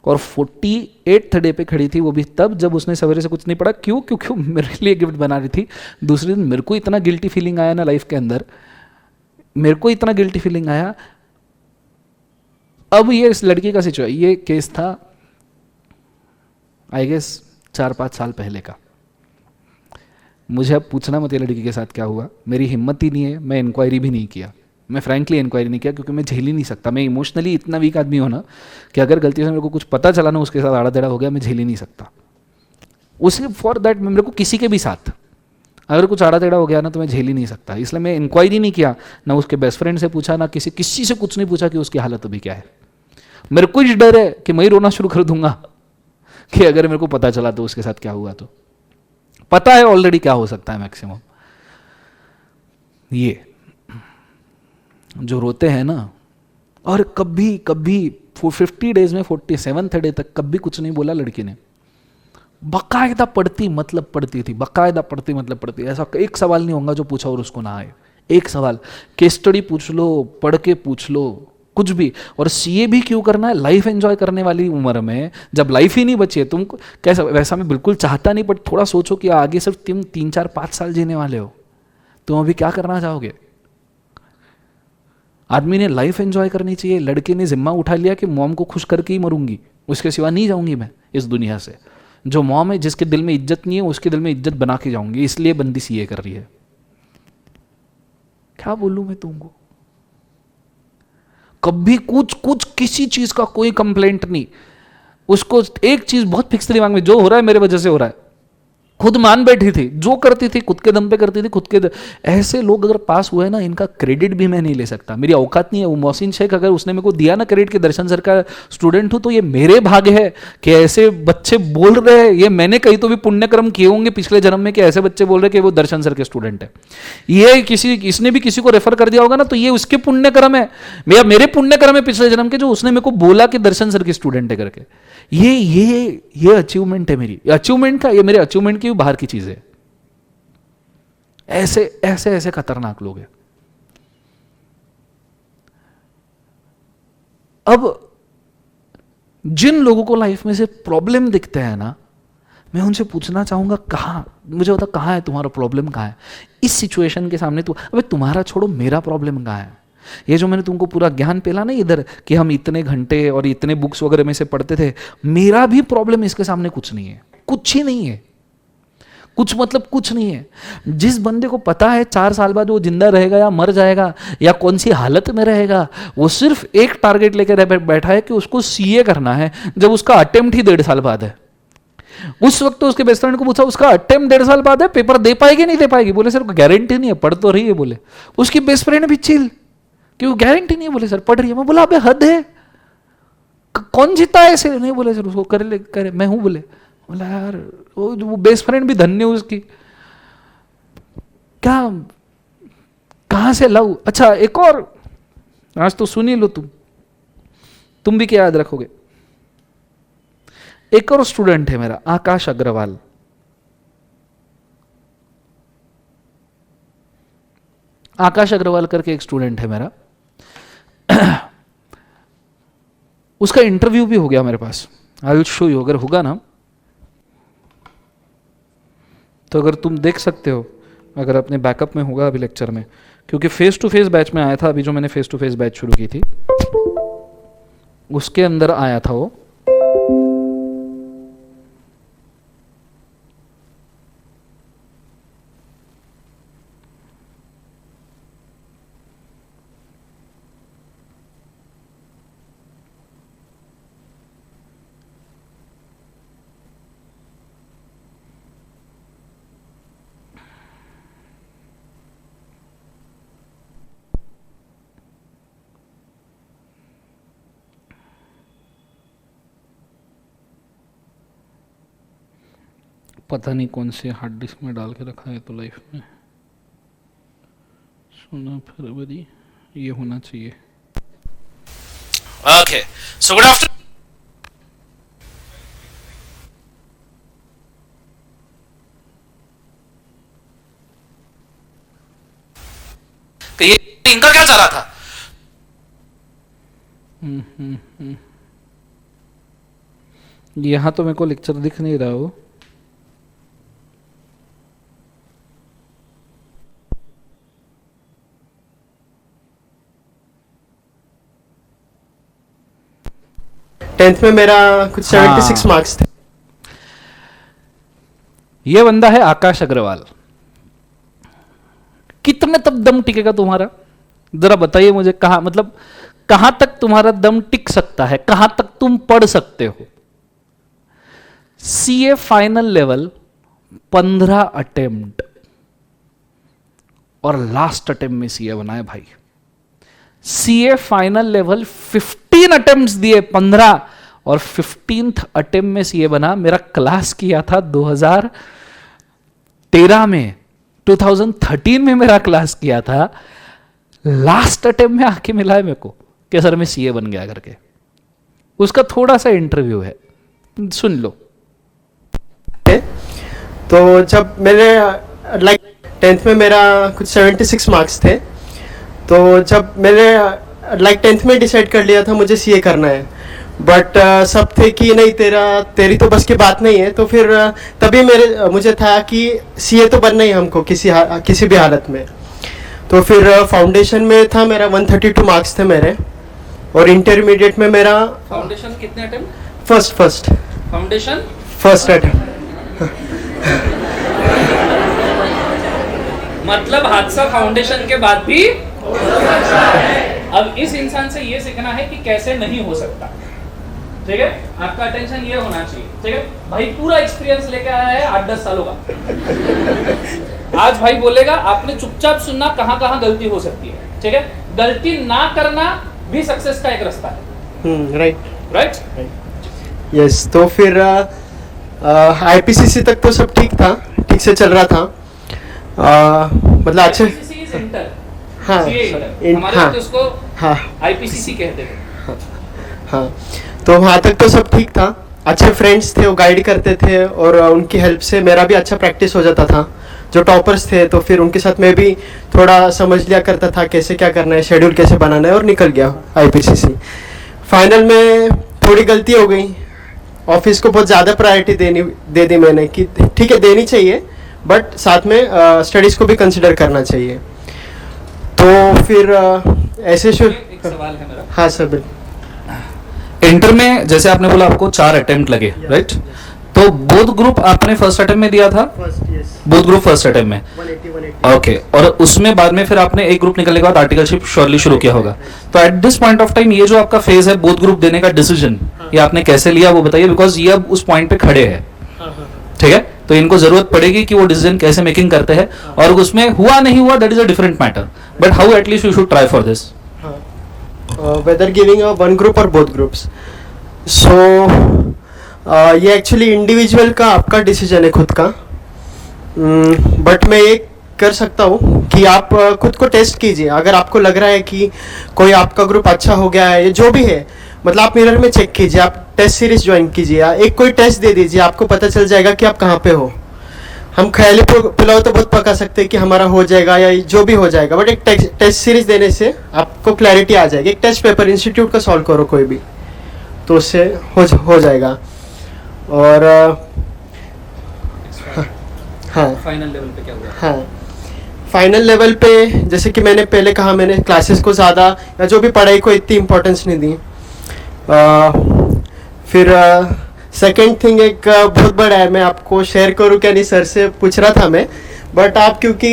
और 48th डे पे खड़ी थी, वो भी तब जब उसने सवेरे से कुछ नहीं पढ़ा। क्यों? क्योंकि मेरे लिए गिफ्ट बना रही थी। दूसरे दिन मेरे को इतना गिल्टी फीलिंग आया ना लाइफ के अंदर, मेरे को इतना गिल्टी फीलिंग आया। अब ये इस लड़की का सिचुएशन, ये केस था आई गेस 4-5 साल पहले का। मुझे अब पूछना मत ये लड़की के साथ क्या हुआ, मेरी हिम्मत ही नहीं है, मैं इंक्वायरी भी नहीं किया, मैं फ्रैंकली इंक्वायरी नहीं किया, क्योंकि मैं झेल ही नहीं सकता। मैं इमोशनली इतना वीक आदमी हूँ ना कि अगर गलती से मेरे को कुछ पता चला ना उसके साथ आड़ा टेढ़ा हो गया, मैं झेल ही नहीं सकता उसे। फॉर दैट मेरे को किसी के भी साथ अगर कुछ आड़ा टेढ़ा हो गया ना तो मैं झेल ही नहीं सकता, इसलिए मैं इंक्वायरी नहीं किया, ना उसके बेस्ट फ्रेंड से पूछा, ना किसी से कुछ नहीं पूछा कि उसकी हालत अभी क्या है। मेरे को ही डर है कि मैं ही रोना शुरू कर दूंगा कि अगर मेरे को पता चला तो उसके साथ क्या हुआ। तो पता है ऑलरेडी क्या हो सकता है मैक्सिमम। ये जो रोते हैं ना, और कभी कभी 50 डेज में 47th डे तक कभी कुछ नहीं बोला लड़की ने, बाकायदा पढ़ती मतलब पढ़ती थी, बाकायदा पढ़ती मतलब पढ़ती। ऐसा एक सवाल नहीं होगा जो पूछा और उसको ना आए, एक सवाल, केस स्टडी पूछ लो, पढ़ के पूछ लो, कुछ भी। और सीए भी क्यों करना है? लाइफ एंजॉय करने वाली उम्र में, जब लाइफ ही नहीं बची है तुमको। कैसा, वैसा मैं बिल्कुल चाहता नहीं, बट थोड़ा सोचो कि आगे सिर्फ तुम 3 4 5 साल जीने वाले हो, तुम अभी क्या करना चाहोगे? आदमी ने लाइफ एंजॉय करनी चाहिए। लड़के ने जिम्मा उठा लिया कि मॉम को खुश करके ही मरूंगी, उसके सिवा नहीं जाऊंगी मैं इस दुनिया से। जो मॉम है, जिसके दिल में इज्जत नहीं है, उसके दिल में इज्जत बना के जाऊंगी, इसलिए बंदी सीए कर रही है। क्या बोलूं मैं तुमको? कभी कुछ किसी चीज का कोई कंप्लेंट नहीं। उसको एक चीज बहुत फिक्स दिमाग में, जो हो रहा है मेरे वजह से हो रहा है। खुद मान बैठी थी, जो करती थी खुद के दम पे करती थी, ऐसे लोग अगर पास हुए ना, इनका क्रेडिट भी मैं नहीं ले सकता, मेरी औकात नहीं है। वो मोहसिन शेख अगर उसने मेरे को दिया ना क्रेडिट कि दर्शन सर का स्टूडेंट हूं, तो ये मेरे भाग्य है कि ऐसे बच्चे बोल रहे हैं। ये मैंने कहीं तो भी पुण्यक्रम किए होंगे पिछले जन्म में कि ऐसे बच्चे बोल रहे कि वो दर्शन सर के स्टूडेंट है। ये इसने भी किसी को रेफर कर दिया होगा ना, तो ये उसके पुण्यक्रम है, मेरे पुण्यक्रम है पिछले जन्म के, जो उसने मेरे को बोला कि दर्शन सर के स्टूडेंट है करके। ये अचीवमेंट है मेरी, अचीवमेंट का, ये मेरे अचीवमेंट की भी बाहर की चीज है। ऐसे खतरनाक लोग हैं। अब जिन लोगों को लाइफ में से प्रॉब्लम दिखते हैं ना, मैं उनसे पूछना चाहूंगा, कहां, मुझे बता कहां है तुम्हारा प्रॉब्लम, कहां है इस सिचुएशन के सामने? अबे तुम्हारा छोड़ो, मेरा प्रॉब्लम कहां है? ये जो मैंने तुमको पूरा ज्ञान पेला ना इधर, कि हम इतने घंटे और इतने बुक्स वगैरह में से पढ़ते थे, मेरा भी प्रॉब्लम इसके सामने कुछ नहीं है, कुछ ही नहीं है। कुछ मतलब कुछ नहीं है। जिस बंदे को पता है 4 साल बाद वो जिंदा रहेगा या मर जाएगा या कौन सी हालत में रहेगा, वो सिर्फ एक टारगेट लेकर बैठा है कि उसको सीए करना है, जब उसका अटेम्प्ट ही 1.5 साल बाद है। उस वक्त तो उसके बेस्ट फ्रेंड को पूछा, उसका अटेम्प्ट 1.5 साल बाद है, पेपर दे पाएगी नहीं दे पाएगी? बोले सर गारंटी नहीं है, पढ़ तो रही है। बोले उसकी बेस्ट फ्रेंड भी चिल, क्यों गारंटी नहीं है? बोले सर पढ़ रही है। मैं बोला अबे हद है, कौन जीता है ऐसे? नहीं बोले सर उसको करे मैं हूं। बोला यार वो बेस्ट फ्रेंड भी धन्य उसकी, क्या कहां से लाऊं? अच्छा एक और, आज तो सुन ही लो तुम भी क्या याद रखोगे। एक और स्टूडेंट है मेरा, आकाश अग्रवाल। आकाश अग्रवाल करके एक स्टूडेंट है मेरा। उसका इंटरव्यू भी हो गया मेरे पास, आई विल शो यू, अगर होगा ना तो अगर तुम देख सकते हो, अगर अपने बैकअप में होगा अभी लेक्चर में, क्योंकि फेस टू फेस बैच में आया था। अभी जो मैंने फेस टू फेस बैच शुरू की थी उसके अंदर आया था वो। पता नहीं कौन से हार्ड डिस्क में डाल के रखा है तो लाइफ में। 16 फरवरी ये होना चाहिए। Okay, so good afternoon. ये इनका क्या चला था? यहां तो मेरे को लेक्चर दिख नहीं रहा हो। टेंथ में मेरा कुछ 76 मार्क्स थे। ये बंदा है आकाश अग्रवाल। कितने तक दम टिकेगा तुम्हारा, जरा बताइए मुझे। कहां, मतलब कहां तक तुम्हारा दम टिक सकता है, कहां तक तुम पढ़ सकते हो। सीए फाइनल लेवल 15 अटेम्प्ट और लास्ट अटेम्प्ट में सीए बनाए भाई। सीए फाइनल लेवल 15 अटेम्प्ट्स दिए, 15 और 15th अटेम्प्ट में सीए बना। मेरा क्लास किया था 2013 में, 2013 में मेरा क्लास किया था। लास्ट अटेम्प्ट में आके मिला है मेरे को कि सर मैं सीए बन गया करके। उसका थोड़ा सा इंटरव्यू है, सुन लो। तो जब मैंने टेंथ में मेरा कुछ 76 मार्क्स थे। तो जब मैंने लाइक टेंथ में डिसाइड कर लिया था मुझे सीए करना है, बट सब थे कि नहीं तेरी तो बस की बात नहीं है। तो फिर तभी मुझे था कि सीए तो बनना ही हमको किसी भी हालत में। तो फिर फाउंडेशन में था मेरा 132 मार्क्स थे मेरे, और इंटरमीडिएट में मेरा फाउंडेशन कितने attempt? First foundation first attempt. मतलब हादसा फाउंडेशन के बाद भी अब इस इंसान से ये सीखना है कि कैसे नहीं हो सकता। ठीक है, आपका अटेंशन ये होना चाहिए। ठीक है भाई, पूरा एक्सपीरियंस लेके आया है 8-10 सालों का। आज भाई बोलेगा आपने चुपचाप सुनना कहां कहां गलती हो सकती है। ठीक है, गलती ना करना भी सक्सेस का एक रास्ता है। राइट। यस। तो फिर आईपीसीसी तक तो सब ठीक से चल रहा था। मतलब अच्छे सेंटर, हाँ हमारे हाँ तो उसको हाँ आईपीसीसी कहते थे। हाँ, तो वहाँ तक तो सब ठीक था। अच्छे फ्रेंड्स थे, वो गाइड करते थे, और उनकी हेल्प से मेरा भी अच्छा प्रैक्टिस हो जाता था। जो टॉपर्स थे तो फिर उनके साथ मैं भी थोड़ा समझ लिया करता था कैसे क्या करना है, शेड्यूल कैसे बनाना है, और निकल गया आईपीसीसी। फाइनल में थोड़ी गलती हो गई, ऑफिस को बहुत ज़्यादा प्रायोरिटी दे दी मैंने कि ठीक है देनी चाहिए, बट साथ में स्टडीज़ को भी कंसिडर करना चाहिए। तो फिर ऐसे एक सवाल है मेरा। हाँ सर, बिल्कुल। इंटर में जैसे आपने बोला आपको 4 अटेम्प्ट लगे, राइट? तो बोथ ग्रुप आपने फर्स्ट अटेम्प्ट में दिया था? बोथ ग्रुप फर्स्ट अटेम्प्ट में, 180। ओके। और उसमें बाद में फिर आपने एक ग्रुप निकलने के बाद आर्टिकलशिप श्योरली शुरू किया होगा। तो at this point of time ये जो आपका फेज है बोथ ग्रुप देने का डिसीजन, ये आपने कैसे लिया वो बताइए, बिकॉज ये अब उस पॉइंट पे खड़े हैं। ठीक है, तो इनको जरूरत पड़ेगी कि वो डिसीजन कैसे मेकिंग करते हैं, और उसमें हुआ नहीं हुआ that is a different matter, but how at least you should try for this. Whether giving one group और बोथ ग्रुप्स। सो ये एक्चुअली इंडिविजुअल का आपका डिसीजन है खुद का, बट मैं ये कर सकता हूँ कि आप खुद को टेस्ट कीजिए। अगर आपको लग रहा है कि कोई आपका ग्रुप अच्छा हो गया है, ये जो भी है, मतलब आप मिरर में चेक कीजिए, आप टेस्ट सीरीज ज्वाइन कीजिए, एक कोई टेस्ट दे दीजिए, आपको पता चल जाएगा कि आप कहाँ पे हो। हम ख्याली पुलाव तो बहुत पका सकते हैं कि हमारा हो जाएगा या जो भी हो जाएगा, बट एक टेस्ट सीरीज देने से आपको क्लैरिटी आ जाएगी। एक टेस्ट पेपर इंस्टीट्यूट का सॉल्व करो कोई भी, तो उससे हो जाएगा। और हाँ, फाइनल लेवल पे क्या हुआ? हाँ, फाइनल लेवल पे जैसे कि मैंने पहले कहा, मैंने क्लासेस को ज़्यादा या जो भी पढ़ाई को इतनी इम्पोर्टेंस नहीं दी। फिर सेकंड थिंग एक बहुत बड़ा है, मैं आपको शेयर करूं क्या नहीं, सर से पूछ रहा था मैं, बट आप क्योंकि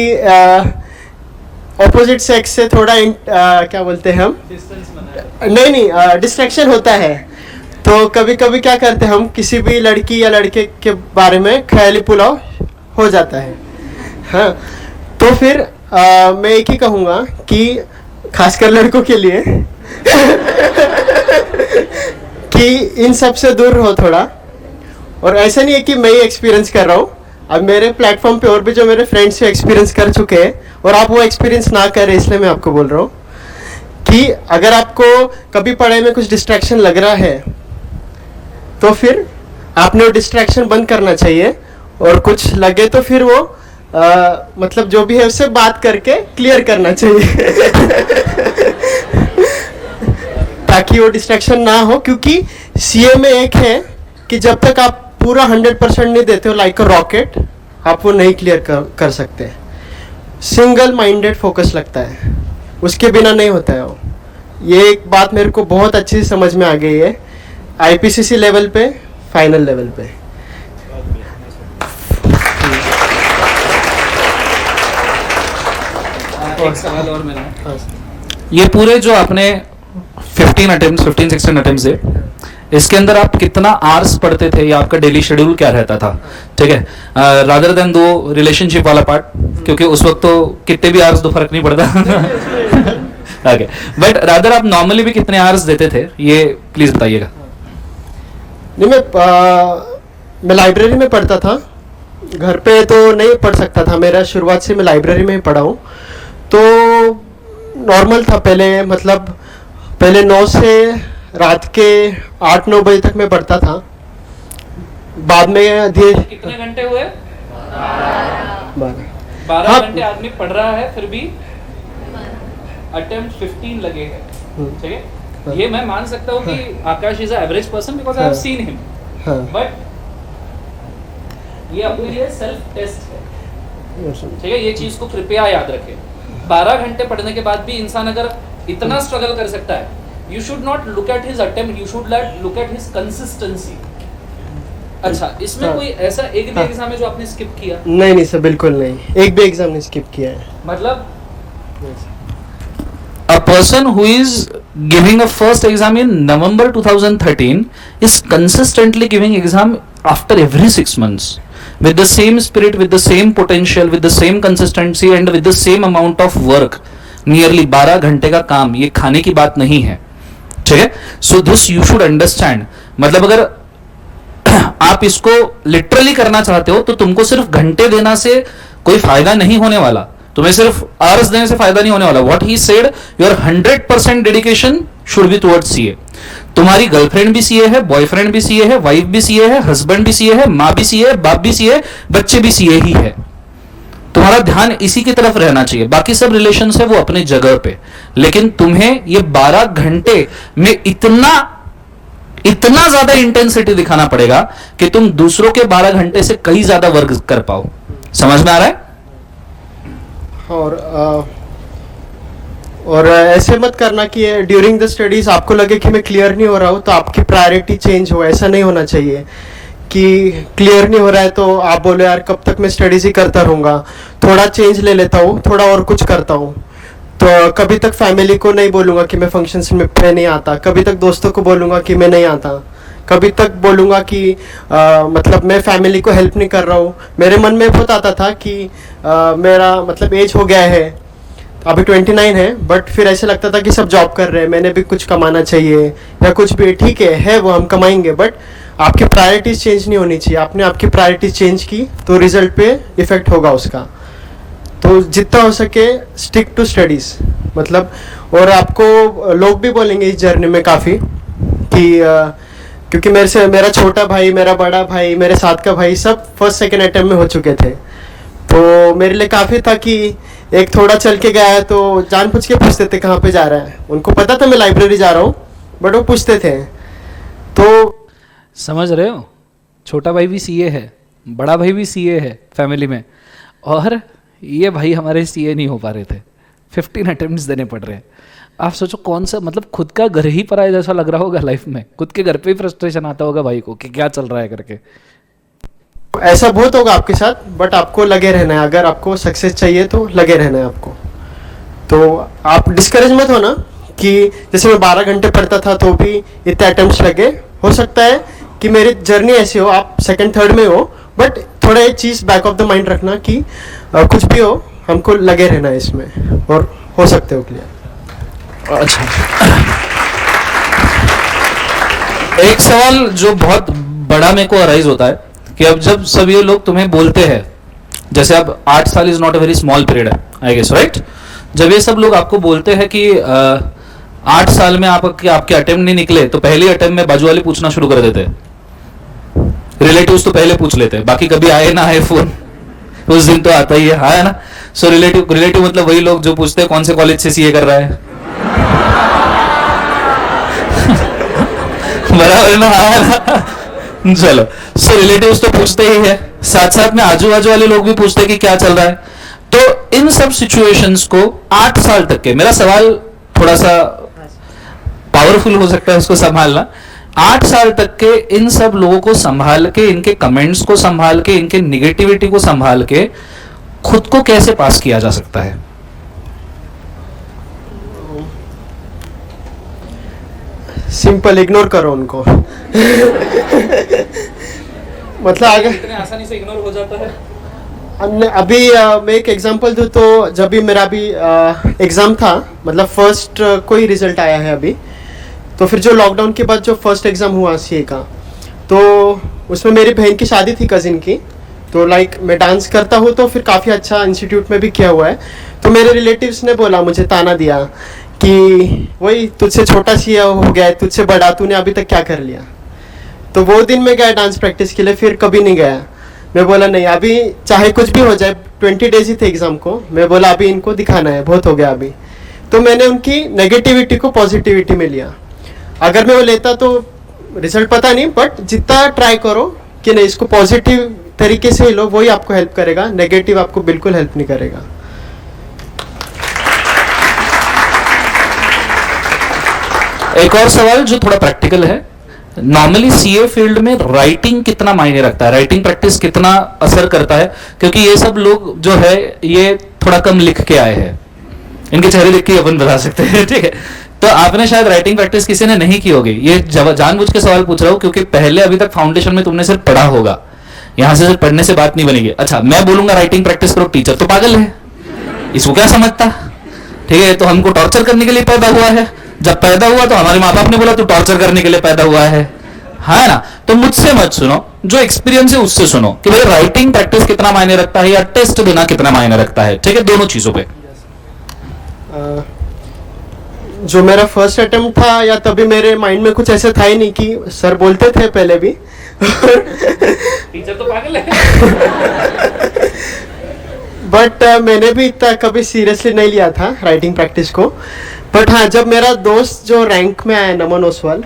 ऑपोजिट सेक्स से थोड़ा क्या बोलते हैं हम, नहीं डिस्ट्रैक्शन होता है। तो कभी कभी क्या करते हैं हम, किसी भी लड़की या लड़के के बारे में ख्याली पुलाव हो जाता है। हाँ, तो फिर मैं एक ही कहूँगा कि खासकर लड़कों के लिए कि इन सब से दूर रहो थोड़ा। और ऐसा नहीं है कि मैं ही एक्सपीरियंस कर रहा हूँ, अब मेरे प्लेटफॉर्म पे और भी जो मेरे फ्रेंड्स एक्सपीरियंस कर चुके हैं, और आप वो एक्सपीरियंस ना करें, इसलिए मैं आपको बोल रहा हूँ कि अगर आपको कभी पढ़ाई में कुछ डिस्ट्रैक्शन लग रहा है तो फिर आपने वो डिस्ट्रैक्शन बंद करना चाहिए, और कुछ लगे तो फिर वो मतलब जो भी है उससे बात करके क्लियर करना चाहिए ताकि वो डिस्ट्रैक्शन ना हो। क्योंकि सीए में एक है कि जब तक आप पूरा 100% नहीं देते हो लाइक अ रॉकेट, आप वो नहीं क्लियर कर सकते। सिंगल माइंडेड फोकस लगता है, उसके बिना नहीं होता है वो। ये एक बात मेरे को बहुत अच्छी समझ में आ गई है आईपीसीसी लेवल पे, फाइनल लेवल पे। एक सवाल और मेरा, ये पूरे जो आपने 15-16 अटेम्प्ट्स है, इसके अंदर आप कितना आवर्स पढ़ते थे या आपका डेली शेड्यूल क्या रहता था? ठीक है, रादर देन दो रिलेशनशिप वाला पार्ट, क्योंकि उस वक्त तो कितने भी आवर्स तो फर्क नहीं पड़ता ओके, बट रादर आप नॉर्मली भी कितने आवर्स देते थे, ये प्लीज बताइएगा। नहीं, मैं लाइब्रेरी में पढ़ता था, घर पे तो नहीं पढ़ सकता था। मेरा शुरुआत से मैं लाइब्रेरी में ही पढ़ा हूँ, तो नॉर्मल था पहले, मतलब पहले 9 से रात के 8-9 बजे तक मैं पढ़ता था। बाद में धीरे कितने घंटे हुए? 12 12 हाँ। घंटे आदमी पढ़ रहा है फिर भी अटेम्प्ट 15 लगे हैं, ठीक है। ये मैं मान सकता हूँ कि Akash is average person because I have seen him, हाँ बट ये अपने लिए सेल्फ टेस्ट है, ठीक है। ये चीज को कृपया याद रखें। 12 घंटे पढ़ने के बाद भी इंसान अगर इतना स्ट्रगल कर सकता है, you should not look at his attempt, you should look at his consistency. अच्छा, इसमें हाँ। कोई ऐसा एक भी हाँ। एग्जाम है जो आपने स्किप किया? नहीं सर, बिल्कुल नहीं, एक भी एग्जाम नहीं स्किप किया है। मतलब a person who is giving a first exam in November 2013 is consistently giving exam after every 6 months with the same spirit, with the same potential, with the same consistency and with the same amount of work. Nearly 12 घंटे का काम, ये खाने की बात नहीं है, ठीक है। So this you should understand। मतलब अगर आप इसको लिटरली करना चाहते हो तो तुमको सिर्फ घंटे देना से कोई फायदा नहीं होने वाला, तुम्हें सिर्फ आवर्स देने से फायदा नहीं होने वाला। What he said, your 100% dedication should be towards CA. तुम्हारी गर्लफ्रेंड भी सीए है, बॉयफ्रेंड भी सीए है, वाइफ भी सीए है, हस्बैंड भी सीए है, माँ भी सीए है, बाप भी सीए है, बच्चे भी सीए ही है। तुम्हारा ध्यान इसी की तरफ रहना चाहिए। बाकी सब रिलेशन है वो अपनी जगह पे, लेकिन तुम्हें ये 12 घंटे में इतना ज्यादा इंटेंसिटी दिखाना पड़ेगा कि तुम दूसरों के 12 घंटे से कहीं ज्यादा वर्क कर पाओ। समझ में आ रहा है? और ऐसे मत करना कि ड्यूरिंग द स्टडीज आपको लगे कि मैं क्लियर नहीं हो रहा हूँ तो आपकी प्रायोरिटी चेंज हो, ऐसा नहीं होना चाहिए कि क्लियर नहीं हो रहा है तो आप बोलो यार कब तक मैं स्टडीज ही करता रहूँगा, थोड़ा चेंज ले लेता हूँ, थोड़ा और कुछ करता हूँ। तो कभी तक फैमिली को नहीं बोलूँगा कि मैं फंक्शंस में नहीं आता, कभी तक दोस्तों को बोलूँगा कि मैं नहीं आता, कभी तक बोलूँगा कि मतलब मैं फैमिली को हेल्प नहीं कर रहा हूँ। मेरे मन में बहुत आता था कि मेरा मतलब एज हो गया है, अभी 29 है, बट फिर ऐसे लगता था कि सब जॉब कर रहे हैं, मैंने भी कुछ कमाना चाहिए या कुछ भी। ठीक है वो हम कमाएंगे, बट आपकी प्रायोरिटीज चेंज नहीं होनी चाहिए। आपने आपकी प्रायोरिटीज चेंज की तो रिजल्ट पे इफेक्ट होगा उसका। तो जितना हो सके स्टिक टू स्टडीज, मतलब। और आपको लोग भी बोलेंगे इस जर्नी में काफ़ी कि क्योंकि मेरा छोटा भाई, मेरा बड़ा भाई, मेरे साथ का भाई सब फर्स्ट सेकंड अटेम्प्ट में हो चुके थे। तो मेरे लिए काफ़ी था कि एक थोड़ा चल के गया है तो जानबूझ के पूछते थे कहाँ पे जा रहा है। उनको पता था मैं लाइब्रेरी जा रहा हूँ, बट वो पूछते थे। तो समझ रहे हो, छोटा भाई भी सीए है, बड़ा भाई भी सीए है फैमिली में, और ये भाई हमारे सीए नहीं हो पा रहे थे, 15 अटेम्प्ट्स देने पड़ रहे हैं। आप सोचो कौन सा, मतलब खुद का घर ही पराया जैसा लग रहा होगा लाइफ में, खुद के घर पे ही फ्रस्ट्रेशन आता होगा भाई को कि क्या चल रहा है करके। ऐसा बहुत होगा आपके साथ, बट आपको लगे रहना है। अगर आपको सक्सेस चाहिए तो लगे रहना है आपको। तो आप डिस्करेज मत होना कि जैसे मैं 12 घंटे पढ़ता था तो भी इतने अटेम्प्ट्स लगे। हो सकता है कि मेरी जर्नी ऐसी हो, आप सेकंड थर्ड में हो, बट थोड़ा एक चीज़ बैक ऑफ द माइंड रखना कि कुछ भी हो हमको लगे रहना है इसमें, और हो सकते हो क्लियर। अच्छा, एक सवाल जो बहुत बड़ा मेरे को अराइज होता है कि अब जब सब ये लोग तुम्हें बोलते हैं, जैसे अब 8 साल is not a very small period है, आई गेस, राइट। जब ये सब लोग आपको बोलते हैं कि 8 साल में आपके अटेम्प्ट नहीं निकले, तो पहले अटेम्प्ट में बाजू वाले पूछना शुरू कर देते, रिलेटिव्स तो पहले पूछ लेते, बाकी कभी आए ना आए फोन, उस दिन तो आता ही है ना। सो रिलेटिव मतलब वही लोग जो पूछते हैं कौन से कॉलेज से सीए कर रहा है बराबर ना, आया ना। चलो, सो रिलेटिव्स तो पूछते ही है, साथ साथ में आजू बाजू वाले लोग भी पूछते हैं कि क्या चल रहा है। तो इन सब सिचुएशंस को 8 साल तक के, मेरा सवाल थोड़ा सा पावरफुल हो सकता है उसको संभालना, 8 साल तक के इन सब लोगों को संभाल के, इनके कमेंट्स को संभाल के, इनके निगेटिविटी को संभाल के खुद को कैसे पास किया जा सकता है? सिंपल, इग्नोर करो उनको। मतलब अगर इतने आसानी से इग्नोर हो जाता है। अभी मैं एक एग्जांपल दूं तो जब भी मेरा अभी एग्ज़ाम था, मतलब फर्स्ट कोई रिजल्ट आया है अभी, तो फिर जो लॉकडाउन के बाद जो फर्स्ट एग्ज़ाम हुआ सीए का, तो उसमें मेरी बहन की शादी थी कज़िन की। तो लाइक मैं डांस करता हूँ तो फिर काफ़ी अच्छा इंस्टीट्यूट में भी किया हुआ है। तो मेरे रिलेटिव्स ने बोला, मुझे ताना दिया कि वही तुझसे छोटा सीए हो गया है, तुझसे बड़ा, तूने अभी तक क्या कर लिया। तो वो दिन मैं गया डांस प्रैक्टिस के लिए, फिर कभी नहीं गया। मैं बोला नहीं, अभी चाहे कुछ भी हो जाए, 20 डेज ही थे एग्ज़ाम को, मैं बोला अभी इनको दिखाना है, बहुत हो गया अभी। तो मैंने उनकी नेगेटिविटी को पॉजिटिविटी में लिया। अगर मैं वो लेता तो रिजल्ट पता नहीं, बट जितना ट्राई करो कि नहीं, इसको पॉजिटिव तरीके से लो, वही आपको हेल्प करेगा, नेगेटिव आपको बिल्कुल हेल्प नहीं करेगा। एक और सवाल जो थोड़ा प्रैक्टिकल है, नॉर्मली सीए फील्ड में राइटिंग कितना मायने रखता है, राइटिंग प्रैक्टिस कितना असर करता है? क्योंकि ये सब लोग जो है ये थोड़ा कम लिख के आए हैं, इनके चेहरे देख के अपन बता सकते हैं, ठीक है। तो आपने शायद राइटिंग प्रैक्टिस किसी ने नहीं की होगी, ये जानबूझ के सवाल पूछ रहा हूं क्योंकि पहले अभी तक फाउंडेशन में तुमने सिर्फ पढ़ा होगा, यहां से सिर्फ पढ़ने से बात नहीं बनेगी। अच्छा, मैं बोलूंगा राइटिंग प्रैक्टिस करो, टीचर तो पागल है, इसको क्या समझता, ठीक है। तो हमको टॉर्चर करने के लिए पैदा हुआ है, जब पैदा हुआ तो हमारे माँ बाप ने बोला तू टॉर्चर करने के लिए पैदा हुआ है ना। तो मुझसे मत सुनो, जो एक्सपीरियंस है उससे सुनो कि भाई राइटिंग प्रैक्टिस कितना मायने रखता है या टेस्ट देना कितना मायने रखता है, ठीक है, दोनों चीजों पे। जो मेरा फर्स्ट अटेम्प्ट था, या तभी मेरे माइंड में कुछ ऐसा था ही नहीं, कि सर बोलते थे पहले भी टीचर तो पागल है बट मैंने भी इतना कभी सीरियसली नहीं लिया था राइटिंग प्रैक्टिस को। बट हाँ, जब मेरा दोस्त जो रैंक में आया, नमन ओसवाल,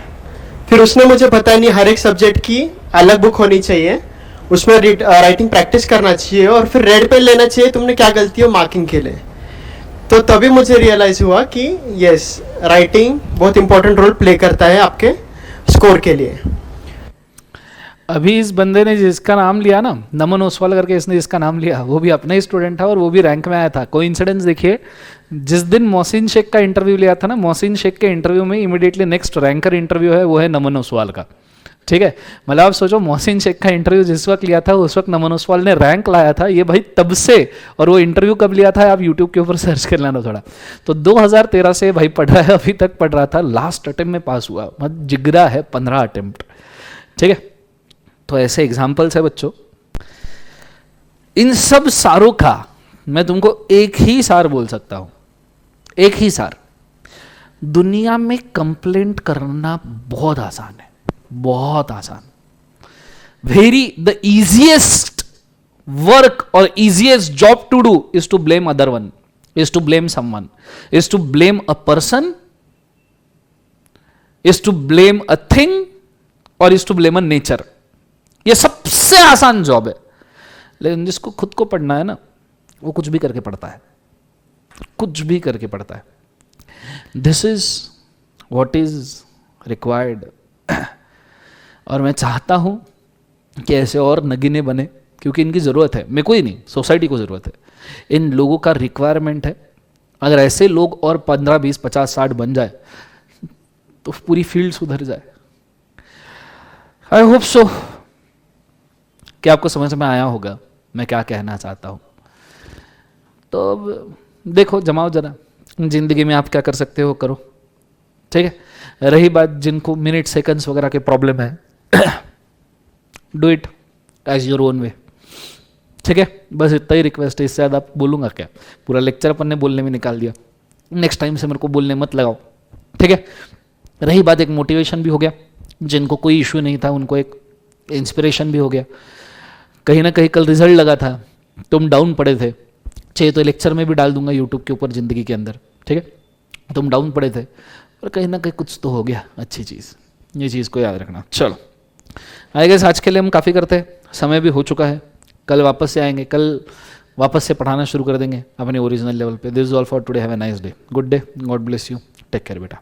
फिर उसने मुझे बताया नहीं, हर एक सब्जेक्ट की अलग बुक होनी चाहिए, उसमें राइटिंग प्रैक्टिस करना चाहिए और फिर रेड पेन लेना चाहिए, तुमने क्या गलती हो मार्किंग के लिए। तो तभी मुझे रियलाइज हुआ कि यस, राइटिंग बहुत इंपॉर्टेंट रोल प्ले करता है आपके स्कोर के लिए। अभी इस बंदे ने जिसका नाम लिया ना, नमन ओसवाल करके, इसने जिसका नाम लिया वो भी अपना ही स्टूडेंट था और वो भी रैंक में आया था। कोइंसिडेंस देखिए, जिस दिन मोहसिन शेख का इंटरव्यू लिया था ना, मोहसिन शेख के इंटरव्यू में इमीडिएटली नेक्स्ट रैंकर इंटरव्यू है वो है नमन ओसवाल का, ठीक है। मतलब आप सोचो, मोहसिन शेख का इंटरव्यू जिस वक्त लिया था उस वक्त नमन ओसवाल ने रैंक लाया था, ये भाई तब से। और वो इंटरव्यू कब लिया था आप यूट्यूब के ऊपर सर्च कर लेना थोड़ा। तो 2013 से भाई पढ़ रहा है, अभी तक पढ़ रहा था, लास्ट अटेम्प्ट में पास हुआ, मतलब जिगरा है 15 अटेम्प्ट, ठीक है। तो ऐसे एग्जाम्पल्स है बच्चों। इन सब सारों का मैं तुमको एक ही सार बोल सकता हूं, एक ही सार, दुनिया में कंप्लेंट करना बहुत आसान है, बहुत आसान। द इजिएस्ट वर्क और easiest job to do is to blame other one, is to blame someone, is to blame a person, is to blame a thing, और is to blame a nature. ये सबसे आसान job है, लेकिन जिसको खुद को पढ़ना है ना, वो कुछ भी करके पढ़ता है, कुछ भी करके पढ़ता है। This is what is required. और मैं चाहता हूं कि ऐसे और नगीने बने, क्योंकि इनकी ज़रूरत है, मेरे को ही नहीं, सोसाइटी को ज़रूरत है, इन लोगों का रिक्वायरमेंट है। अगर ऐसे लोग और 15, 20, 50, 60 बन जाए तो पूरी फील्ड सुधर जाए। आई होप सो कि आपको समझ में आया होगा मैं क्या कहना चाहता हूं। तो अब देखो, जमाओ जरा, जिंदगी में आप क्या कर सकते हो करो, ठीक है। रही बात जिनको मिनट सेकंड्स वगैरह के प्रॉब्लम है, do it as your own way, ठीक है। बस इतना ही रिक्वेस्ट है, इससे ज़्यादा आप बोलूँगा क्या, पूरा लेक्चर अपन ने बोलने में निकाल दिया। नेक्स्ट टाइम से मेरे को बोलने मत लगाओ, ठीक है। रही बात, एक मोटिवेशन भी हो गया, जिनको कोई इश्यू नहीं था उनको एक इंस्पिरेशन भी हो गया। कहीं ना कहीं कल रिजल्ट लगा था, तुम डाउन पड़े थे, चाहिए तो लेक्चर में भी डाल दूंगा यूट्यूब के ऊपर, ज़िंदगी के अंदर, ठीक है। तुम डाउन पड़े थे और कहीं ना कहीं कुछ तो हो गया, अच्छी चीज़, ये चीज़ को याद रखना। चलो, आई गेस आज के लिए हम काफ़ी करते हैं, समय भी हो चुका है। कल वापस से आएंगे, कल वापस से पढ़ाना शुरू कर देंगे अपने ओरिजिनल लेवल पे। This is all for today, have a nice day, good day, God bless you, take care बेटा।